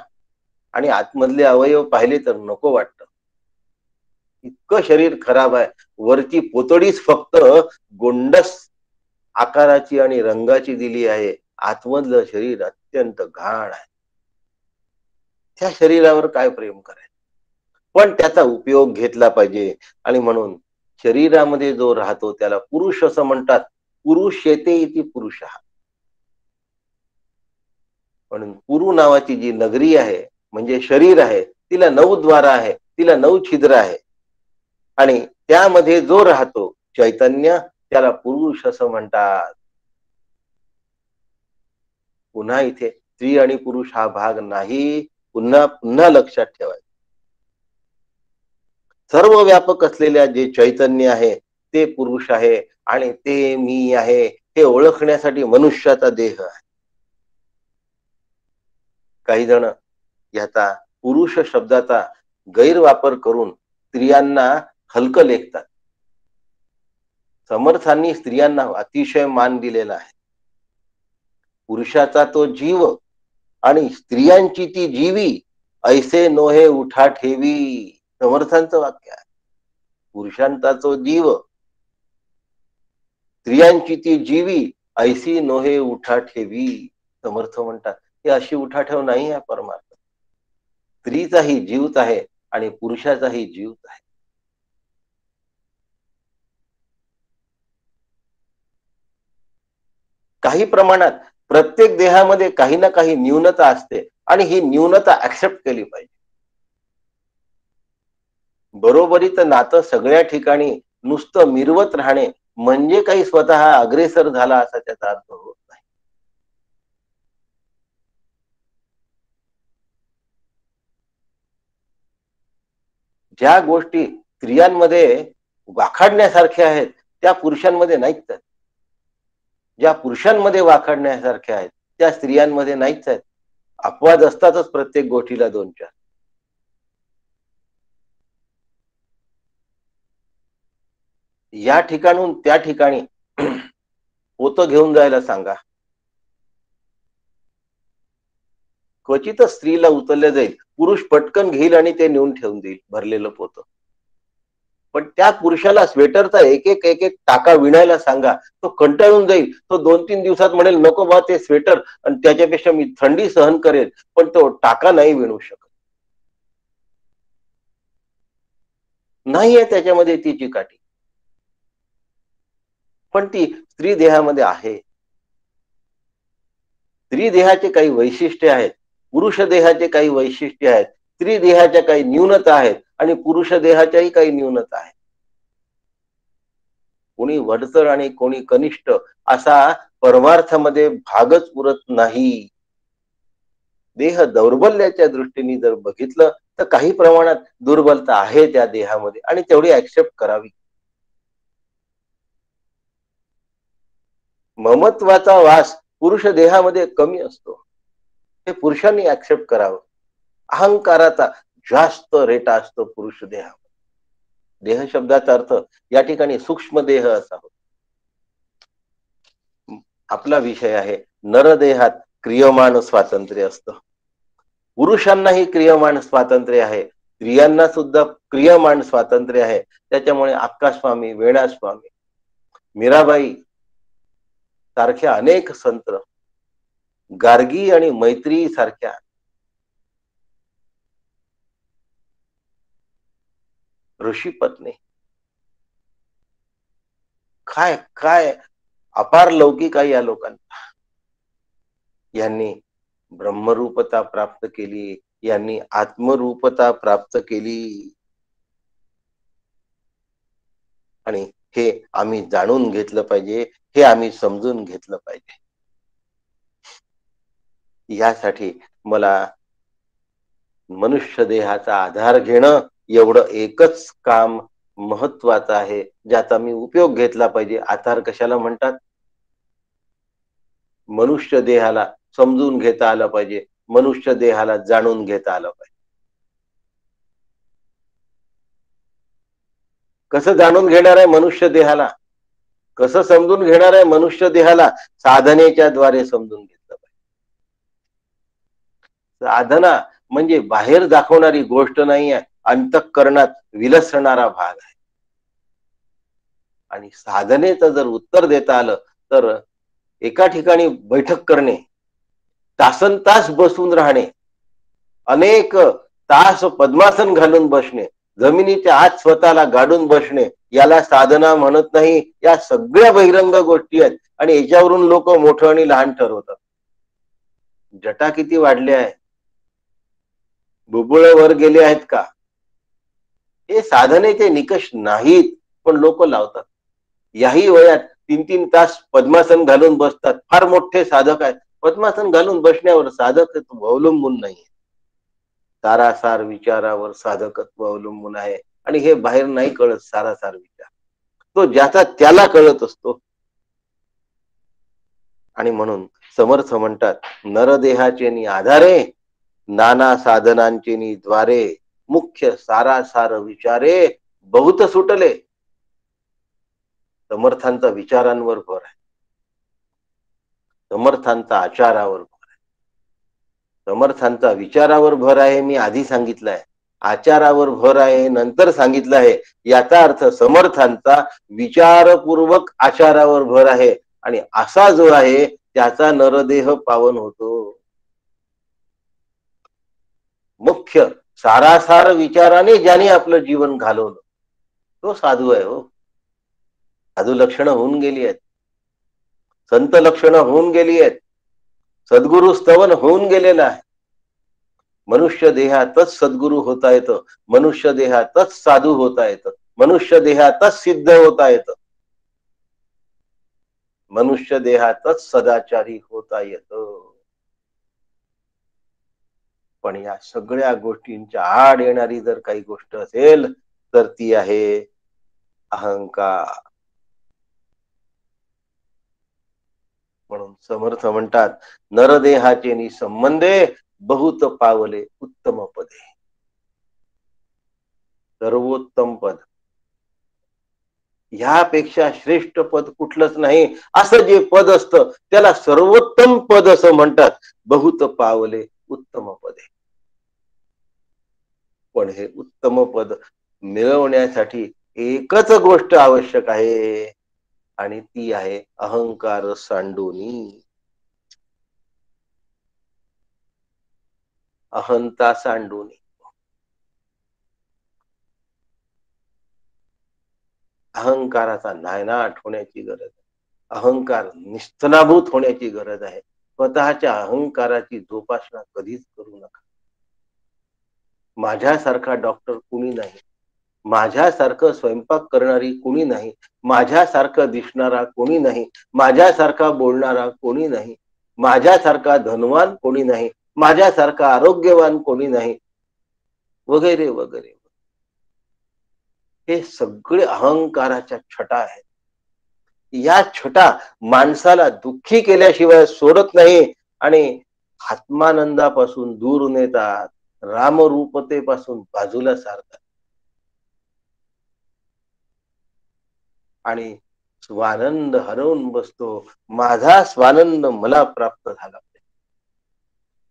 आणि आतमधले अवयव पाहिले तर नको वाटतं. इतकं शरीर खराब आहे. वरची पोतडीच फक्त गोंडस आकाराची आणि रंगाची दिली आहे, आतमधलं शरीर अत्यंत घाण आहे. त्या शरीरावर काय प्रेम करायचं? पण त्याचा उपयोग घेतला पाहिजे. आणि म्हणून शरीरामध्ये जो राहतो त्याला पुरुष असं म्हणतात. पुरुष येते इति पुरुष. म्हणून पुरु नावाची जी नगरी आहे म्हणजे शरीर आहे तिला 9 द्वार आहे, तिला 9 छिद्र आहे आणि त्यामध्ये जो राहतो चैतन्य त्याला पुरुष असं म्हणतात. पुन्हा इथे स्त्री आणि पुरुष हा भाग नाही, पुन्हा पुन्हा लक्षात ठेवायचं. सर्व व्यापक असलेल्या जे चैतन्य आहे ते पुरुष आहे आणि ते मी आहे हे ओळखण्यासाठी मनुष्याचा देह आहे. काही जण याचा पुरुष शब्दाचा गैरवापर करून स्त्रियांना हलकं लेखतात. समर्थांनी स्त्रियांना अतिशय मान दिलेला आहे. पुरुषाचा तो जीव आणि स्त्रियांची ती जीवी, ऐसे नोहे उठा ठेवी, समर्थांचं वाक्य आहे. पुरुषांचा तो जीव, स्त्रियांची ती जीवी, ऐसी नोहे उठा ठेवी, समर्थ म्हणतात. ही अशी उठाठेव नाही आहे परमार्थ. स्त्रीचाही जीवच आहे आणि पुरुषाचाही जीवच आहे. काही प्रमाणात प्रत्येक देहामध्ये काही ना काही न्यूनता असते आणि ही न्यूनता ऍक्सेप्ट केली पाहिजे. बरोबरीचं नातं सगळ्या ठिकाणी नुसतं मिरवत राहणे म्हणजे काही स्वतः अग्रेसर झाला असा त्याचा अर्थ होत नाही. ज्या गोष्टी स्त्रियांमध्ये वाखाडण्यासारख्या आहेत त्या पुरुषांमध्ये नाहीच आहेत. ज्या पुरुषांमध्ये वाखाडण्यासारख्या आहेत त्या स्त्रियांमध्ये नाहीच आहेत. अपवाद असतातच प्रत्येक गोष्टीला 2-4. या ठिकाणून त्या ठिकाणी पोतं घेऊन जायला सांगा. क्वचितच स्त्रीला उचलले जाईल. पुरुष पटकन घेईल आणि ते नेऊन ठेवून देईल भरलेलं पोतं. पण त्या पुरुषाला स्वेटरचा एक एक टाका विणायला सांगा, तो कंटाळून जाईल. तो 2-3 दिवसात म्हणेल नको बा ते स्वेटर, आणि त्याच्यापेक्षा मी थंडी सहन करेल, पण तो टाका नाही विणू शकत. नाहीये त्याच्यामध्ये ती चिकाटी, पण ती स्त्री देहामध्ये आहे. स्त्री देहाचे काही वैशिष्ट्य आहेत, पुरुष देहाचे काही वैशिष्ट्य आहेत. स्त्री देहाच्या काही न्यूनता आहेत आणि पुरुष देहाच्याही काही न्यूनता आहेत. कोणी वरचढ आणि कोणी कनिष्ठ असा परमार्थामध्ये भागच उरत नाही. देह दौर्बल्याच्या दृष्टीने जर बघितलं तर काही प्रमाणात दुर्बलता आहे त्या देहामध्ये, आणि तेवढी ऍक्सेप्ट करावी. ममत्वाचा वास पुरुष देहामध्ये कमी असतो, हे पुरुषांनी ऍक्सेप्ट करावं. अहंकाराचा जास्त रेटा असतो पुरुष देहामध्ये. देह शब्दाचा अर्थ या ठिकाणी सूक्ष्म देह असा होतो. आपला विषय आहे नरदेहात क्रियमान स्वातंत्र्य असतं. पुरुषांनाही क्रियमान स्वातंत्र्य आहे, स्त्रियांना सुद्धा क्रियमान स्वातंत्र्य आहे. त्याच्यामुळे अक्कास्वामी, वेणास्वामी, मीराबाई सारख्या अनेक संत, गार्गी आणि मैत्री सारख्या ऋषी पत्नी, काय काय अपार लौकिक आहे या लोकांना. यांनी ब्रह्मरूपता प्राप्त केली, यांनी आत्मरूपता प्राप्त केली, आणि हे आम्ही जाणून घेतलं पाहिजे, हे आम्ही समजून घेतलं पाहिजे. यासाठी मला मनुष्य देहाचा आधार घेणं एवढं एकच काम महत्वाचं आहे, ज्याचा मी उपयोग घेतला पाहिजे. आधार कशाला म्हणतात? मनुष्य देहाला समजून घेता आलं पाहिजे, मनुष्य देहाला जाणून घेता आलं पाहिजे. कसं जाणून घेणार आहे मनुष्य देहाला, कसं समजून घेणार आहे मनुष्य देहाला? साधनेच्या द्वारे समजून घेतलं पाहिजे. साधना म्हणजे बाहेर दाखवणारी गोष्ट नाही आहे, अंतःकरणात विलसणारा भाग आहे. आणि साधनेचं जर उत्तर देता आलं तर एका ठिकाणी बैठक करणे, तासन तास बसून राहणे, अनेक तास पद्मासन घालून बसणे, जमिनीच्या आत स्वतःला गाडून बसणे, याला साधना म्हणत नाही. या सगळ्या बहिरंग गोष्टी आहेत, आणि याच्यावरून लोक मोठं आणि लहान ठरवतात. जटा किती वाढले आहे, बुबुळ वर गेले आहेत का, हे साधनेचे निकष नाहीत, पण लोक लावतात. याही वयात 3-3 तास पद्मासन घालून बसतात. फार मोठे साधक आहेत. पद्मासन घालून बसण्यावर साधकत्व अवलंबून नाही, सारासार विचारावर साधकत्व अवलंबून आहे. आणि हे बाहेर नाही कळत. सारासार विचार तो ज्याचा त्याला कळत असतो. आणि म्हणून समर्थ म्हणतात, नरदेहाचे नि आधारे, नाना साधनांचे नि द्वारे, मुख्य सारासार विचारे बहुत सुटले. समर्थांचा विचारांवर भर आहे, समर्थांचा आचारावर भर आहे. समर्थांचा विचारावर भर आहे मी आधी सांगितलंय, आचारावर भर आहे नंतर सांगितलं आहे. याचा अर्थ समर्थांचा विचारपूर्वक आचारावर भर आहे, आणि असा जो आहे त्याचा नरदेह पावन होतो. मुख्य सारासार विचाराने ज्याने आपलं जीवन घालवलं तो साधू आहे. हो, साधू लक्षणं होऊन गेली आहेत, संत लक्षणं होऊन गेली आहेत, सद्गुरु स्तवन होऊन गेलेलं आहे. मनुष्य देहातच सद्गुरु होता येतं, मनुष्य देहातच साधू होता येतं, मनुष्य देहातच सिद्ध होता येतं, मनुष्य देहातच सदाचारी होता येतं. पण या सगळ्या गोष्टींच्या आड येणारी जर काही गोष्ट असेल तर ती आहे अहंकार. म्हणून समर्थ म्हणतात, नरदेहाचे नि संबंधे बहुत पावले उत्तम पदे. सर्वोत्तम पद, ह्यापेक्षा श्रेष्ठ पद कुठलंच नाही. असं जे पद असतं त्याला सर्वोत्तम पद असं म्हणतात. बहुत पावले उत्तम पदे. पण हे उत्तम पद मिळवण्यासाठी एकच गोष्ट आवश्यक आहे आणि ती आहे अहंकार सांडूनी, अहंता सांडूनी. अहंकाराचा नायनाट होण्याची गरज आहे. अहंकार निस्तनाभूत होण्याची गरज आहे. स्वतःच्या अहंकाराची जोपासना कधीच करू नका. माझ्यासारखा डॉक्टर कुणी नाही, माझ्यासारखं स्वयंपाक करणारी कुणी नाही, माझ्यासारखं दिसणारा कोणी नाही, माझ्यासारखा बोलणारा कोणी नाही, माझ्यासारखा धनवान कोणी नाही, माझ्यासारखा आरोग्यवान कोणी नाही, वगैरे वगैरे. हे सगळे अहंकाराच्या छटा आहेत. या छटा माणसाला दुःखी केल्याशिवाय सोडत नाही आणि आत्मानंदापासून दूर नेतात, रामरूपतेपासून बाजूला सारतात आणि स्वानंद हरवून बसतो. माझा स्वानंद मला प्राप्त झाला पाहिजे,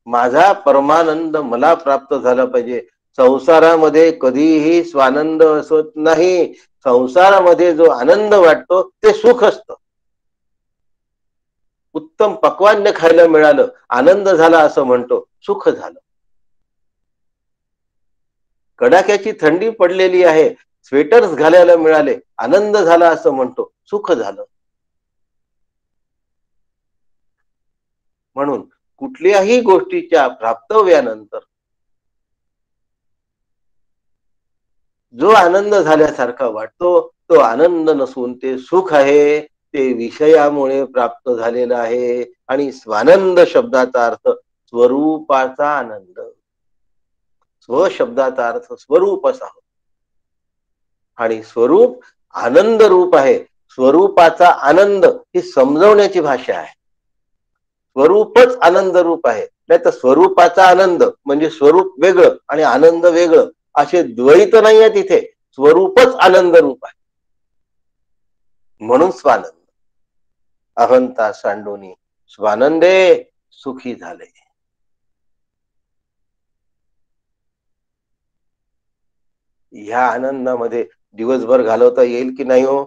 माझा परमानंद मला प्राप्त झाला पाहिजे. संसारामध्ये कधीही स्वानंद असत नाही. संसारामध्ये जो आनंद वाटतो ते सुख असतं. उत्तम पक्वान्न खायला मिळालं, आनंद झाला असं म्हणतो, सुख झालं. कडाक्याची थंडी पडलेली आहे, स्वेटर्स घालायला मिळाले, आनंद झाला असं म्हणतो, सुख झालं. म्हणून कुठल्याही गोष्टीच्या प्राप्तव्यानंतर जो आनंद झाल्यासारखा वाटतो तो आनंद नसून ते सुख आहे. ते विषयामुळे प्राप्त झालेलं आहे. आणि स्वानंद शब्दाचा अर्थ स्वरूपाचा आनंद. स्व शब्दाचा अर्थ स्वरूप असा. आणि स्वरूप आनंद रूप आहे. स्वरूपाचा आनंद ही समजवण्याची भाषा आहे. स्वरूपच आनंद रूप आहे. नाही तर स्वरूपाचा आनंद म्हणजे स्वरूप वेगळं आणि आनंद वेगळं असे द्वैत नाहीये तिथे. स्वरूपच आनंद रूप आहे. म्हणून स्वानंद. अहंता सांडोनी स्वानंदे सुखी झाले. ह्या आनंदामध्ये दिवसभर घालवता येईल की नाही हो?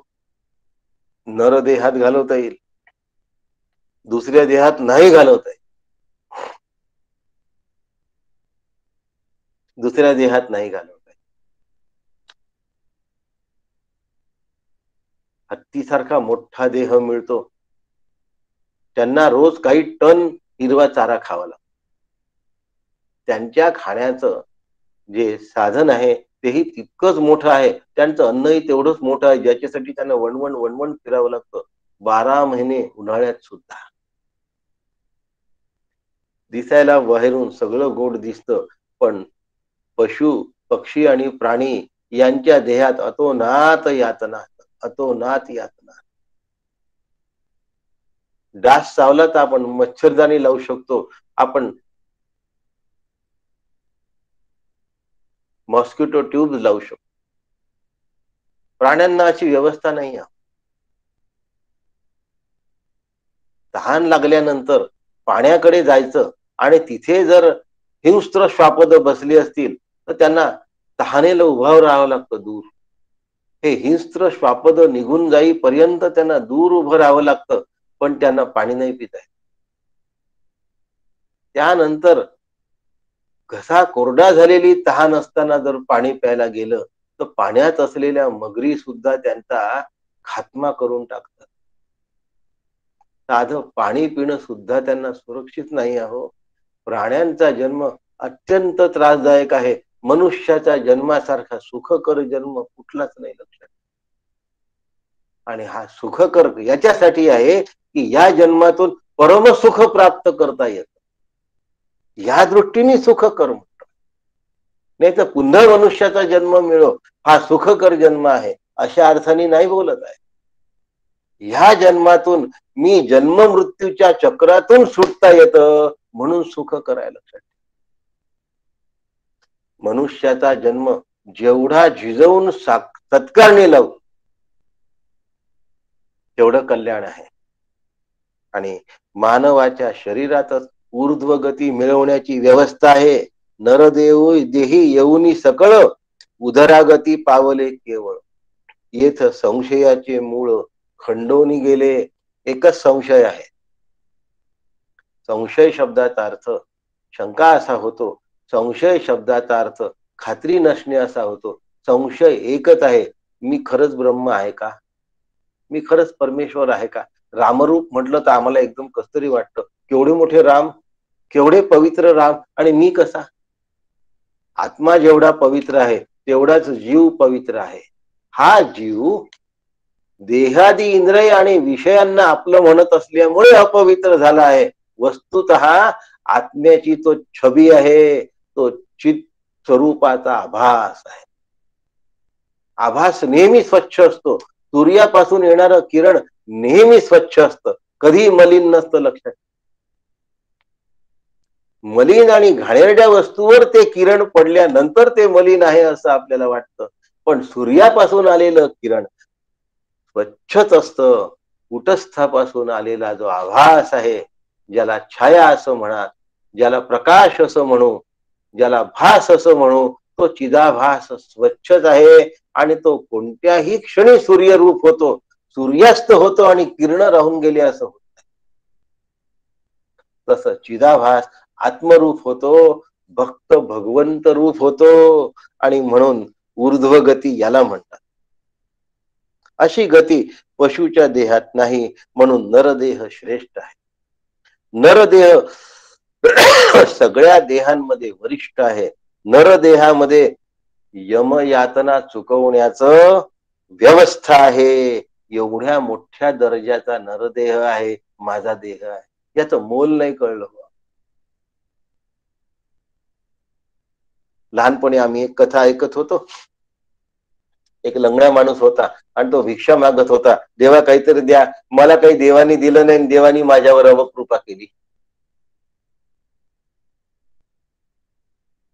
नरदेहात घालवता येईल, दुसऱ्या देहात नाही घालवता येईल. दुसऱ्या देहात नाही घालवता येईल. हत्तीसारखा मोठा देह मिळतो, त्यांना रोज काही टन हिरवा चारा खावा लागतो. त्यांच्या खाण्याचं जे साधन आहे तेही तितकंच मोठं आहे. त्यांचं अन्नही तेवढंच मोठं आहे, ज्याच्यासाठी त्यांना वणवण वणवण फिरावं लागतं 12 महिने उन्हाळ्यात सुद्धा. दिसायला बाहेरून सगळं गोड दिसतं, पण पशु पक्षी आणि प्राणी यांच्या देहात अतोनात यातना, अतोनात यातना. डास चावला तर आपण मच्छरदाणी लावू शकतो, आपण मॉस्किटो ट्यूब लावू शकतो. प्राण्यांना अशी व्यवस्था नाही आहे. तहान लागल्यानंतर पाण्याकडे जायचं आणि तिथे जर हिंस्त्र श्वापद बसली असतील तर त्यांना तहानेला उभं राहावं लागतं दूर. हे हिंस्त्र श्वापद निघून जाईपर्यंत त्यांना दूर उभं राहावं लागतं, पण त्यांना पाणी नाही पिता येत. त्यानंतर घसा कोरडा झालेली तहान असताना जर पाणी प्यायला गेलं तर पाण्यात असलेल्या मगरी सुद्धा त्यांचा खात्मा करून टाकतात. साधं पाणी पिणं सुद्धा त्यांना सुरक्षित नाही आहे. प्राण्यांचा जन्म अत्यंत त्रासदायक आहे. मनुष्याच्या जन्मासारखा सुखकर जन्म कुठलाच नाही लक्षात. आणि हा सुखकर याच्यासाठी आहे की या जन्मातून परमसुख प्राप्त करता येतं. या दृष्टीने सुखकर म्हणतो. नाही तर पुन्हा मनुष्याचा जन्म मिळो हा सुखकर जन्म आहे अशा अर्थाने नाही बोलत आहे. ह्या जन्मातून मी जन्म मृत्यूच्या चक्रातून सुटता येतं म्हणून सुख करायला लक्षात. मनुष्याचा जन्म जेवढा झिजवून सत्कारणी लावू तेवढं कल्याण आहे. आणि मानवाच्या शरीरातच ऊर्ध्वगती मिळवण्याची व्यवस्था आहे. नरदेव देही येऊनी सकळ उदरागती पावले केवळ. येथ संशयाचे मूळ खंडोनी गेले. एकच संशय आहे. संशय शब्दाचा अर्थ शंका असा होतो. संशय शब्दाचा अर्थ खात्री नसणे असा होतो. संशय एकच आहे, मी खरंच ब्रह्म आहे का? मी खरंच परमेश्वर आहे का? रामरूप म्हटलं तर आम्हाला एकदम कसतरी वाटतं. केवढे मोठे राम, केवढे पवित्र राम, आणि मी कसा? आत्मा जेवढा पवित्र आहे तेवढाच जीव पवित्र आहे. हा जीव देहादी इंद्रिय आणि विषयांना आपलं म्हणत असल्यामुळे अपवित्र झाला आहे. वस्तुतः आत्म्याची तो छबी आहे, तो चित स्वरूपाचा आभास आहे. आभास नेहमी स्वच्छ असतो. सूर्यापासून येणारं किरण नेहमी स्वच्छ असतं, कधी मलिन नसतं. लक्षात. मलिन आणि घाणेरड्या वस्तूवर ते किरण पडल्यानंतर ते मलिन आहे असं आपल्याला वाटतं, पण सूर्यापासून आलेलं किरण स्वच्छच असतं. कुटस्थापासून आलेला जो आभास आहे, ज्याला छाया असं म्हणा, ज्याला प्रकाश असं म्हणू, ज्याला भास असं म्हणू, तो चिदाभास स्वच्छच आहे. आणि तो कोणत्याही क्षणी सूर्यरूप होतो, सूर्यास्त होतो आणि किरण राहून गेले असं होत. तसं चिदाभास आत्मरूप होतो, भक्त भगवंत रूप होतो, आणि म्हणून ऊर्ध्व गती याला म्हणतात. अशी गती पशुच्या देहात नाही, म्हणून नरदेह श्रेष्ठ आहे. नरदेह सगळ्या देहांमध्ये वरिष्ठ आहे. नरदेहामध्ये यमयातना चुकवण्याचं व्यवस्था आहे. एवढ्या मोठ्या दर्जाचा नरदेह आहे माझा देह आहे, याचं मोल नाही कळलं. लहानपणी आम्ही एक कथा ऐकत होतो. एक लंगडा माणूस होता आणि तो भिक्षा मागत होता, देवा काहीतरी द्या. मला काही देवानी दिलं नाही, देवानी माझ्यावर अवकृपा केली.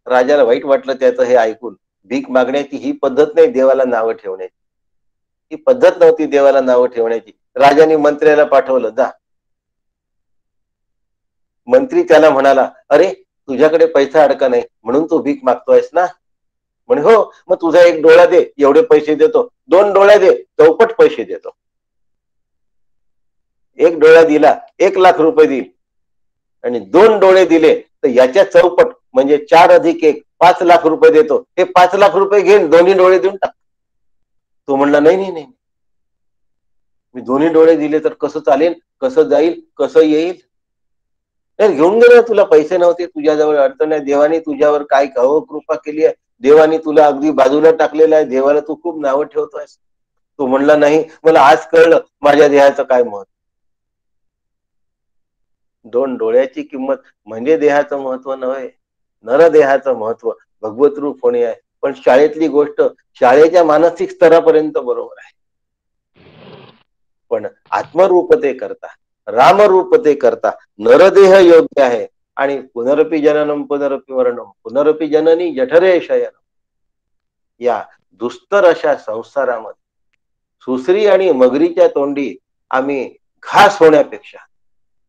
राजाला वाईट वाटलं त्याचं हे ऐकून. भीक मागण्याची ही पद्धत नाही देवाला नावं ठेवण्याची, ही पद्धत नव्हती देवाला नावं ठेवण्याची. राजाने मंत्र्याला पाठवलं, जा. मंत्री त्याला म्हणाला, अरे तुझ्याकडे पैसा अडका नाही म्हणून तू भीक मागतोयस ना? म्हणे हो. मग तुझा एक डोळा दे, एवढे पैसे देतो. 2 डोळ्या दे, चौपट पैसे देतो. एक डोळा दिला 1 लाख रुपये देईल, आणि 2 डोळे दिले तर याच्या चौपट म्हणजे 4 अधिक 1 5 लाख रुपये देतो. हे 5 लाख रुपये घेऊन दोन्ही डोळे देऊन टाक. तो म्हणला, नाही नाही नाही, मी दोन्ही डोळे दिले तर कसं चालेल, कसं जाईल, कसं येईल? घेऊन गेला. तुला पैसे नव्हते, तुझ्याजवळ अडचण आहे, देवाने तुझ्यावर काय कृपा केली आहे, देवाने तुला अगदी बाजूला टाकलेलं आहे, देवाला तू खूप नावं ठेवतोयस. तो म्हणला, नाही, मला आज कळलं माझ्या देहाचं काय महत्व. 2 डोळ्याची किंमत म्हणजे देहाचं महत्व नव्हे, नरदेहाचं महत्व भगवत रूप होणे आहे. पण शाळेतली गोष्ट शाळेच्या मानसिक स्तरापर्यंत बरोबर आहे, पण आत्मरूपते करता, रामरूपते करता नरदेह योग्य आहे. आणि पुनरपि जननम पुनरपि मरणम पुनरपि जननी जठरे शयनम, या दुस्तर अशा संसारामध्ये सुसरी आणि मगरीच्या तोंडी आम्ही घास होण्यापेक्षा,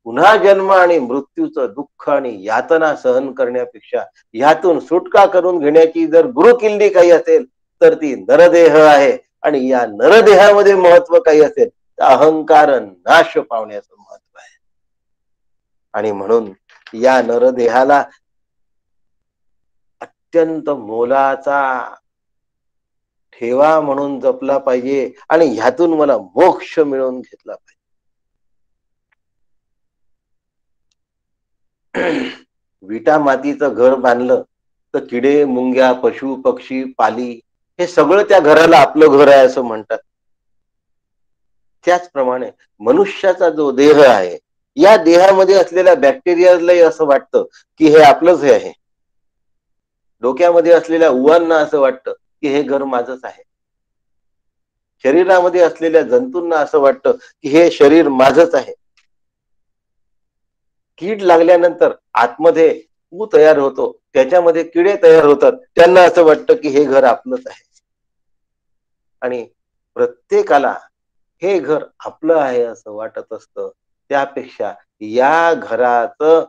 पुन्हा जन्म आणि मृत्यूचं दुःख आणि यातना सहन करण्यापेक्षा ह्यातून सुटका करून घेण्याची जर गुरुकिल्ली काही असेल तर ती नरदेह आहे. आणि या नरदेहामध्ये महत्व काही असेल तर अहंकार नाश पावण्याचं महत्व आहे. आणि म्हणून या नरदेहाला अत्यंत मोलाचा ठेवा म्हणून जपला पाहिजे, आणि ह्यातून मला मोक्ष मिळवून घेतला पाहिजे. विटा मातीचं घर बांधलं तर किडे मुंग्या पशु पक्षी पाली हे सगळं त्या घराला आपलं घर आहे असं म्हणतात. त्याचप्रमाणे मनुष्याचा जो देह आहे, या देहामध्ये असलेल्या बॅक्टेरियालाही असं वाटतं की हे आपलंच आहे. डोक्यामध्ये असलेल्या उवांना असं वाटतं की हे घर माझंच आहे. शरीरामध्ये असलेल्या जंतूंना असं वाटतं की हे शरीर माझंच आहे. कीड लागल्यानंतर आतमध्ये पू तयार होतो, त्याच्यामध्ये किडे तयार होतात, त्यांना असं वाटतं की हे घर आपलंच आहे. आणि प्रत्येकाला हे घर आपलं आहे असं वाटत असतं. त्यापेक्षा या घराचं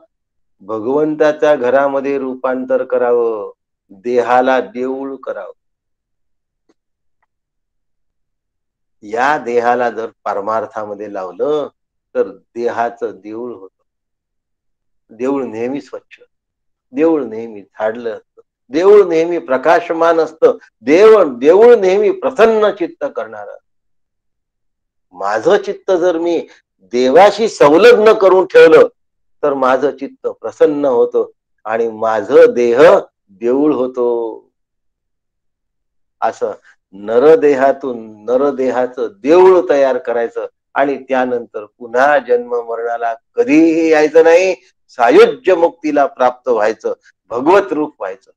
भगवंताच्या घरामध्ये रूपांतर करावं, देहाला देऊळ करावं. या देहाला जर परमार्थामध्ये लावलं तर देहाचं देऊळ होतं. देऊळ नेहमी स्वच्छ, देऊळ नेहमी झाडलं असतं, देऊळ नेहमी प्रकाशमान असतं, देऊळ नेहमी प्रसन्न चित्त करणार. माझं चित्त जर मी देवाशी संलग्न करून ठेवलं तर माझं चित्त प्रसन्न होतं आणि माझं देह देऊळ होतो. असं नरदेहातून नरदेहाचं देऊळ तयार करायचं आणि त्यानंतर पुन्हा जन्म मरणाला कधीही यायचं नाही. सायुज्य मुक्तीला प्राप्त व्हायचं, भगवत रूप व्हायचं.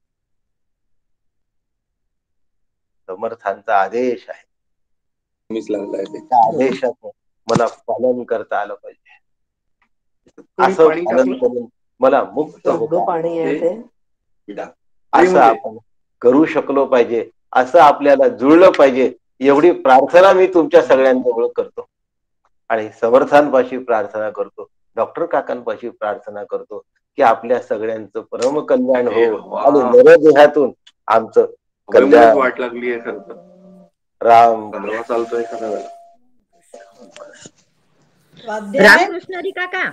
समर्थांचा आदेश आहे. त्या आदेशाचं मला पालन करता आलं पाहिजे. असं पालन करून मला मुक्त असं आपण करू शकलो पाहिजे, असं आपल्याला जुळलं पाहिजे. एवढी प्रार्थना मी तुमच्या सगळ्यांजवळ करतो आणि समर्थांपाशी प्रार्थना करतो, डॉक्टर काकांपाशी प्रार्थना करतो की आपल्या सगळ्यांचं परम कल्याण हो आणि नरदेहातून आमचं कल्याण. वाट लागली आहे खरं तर. राम चालतोय एखादा रामकृष्ण हरी काका.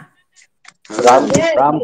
राम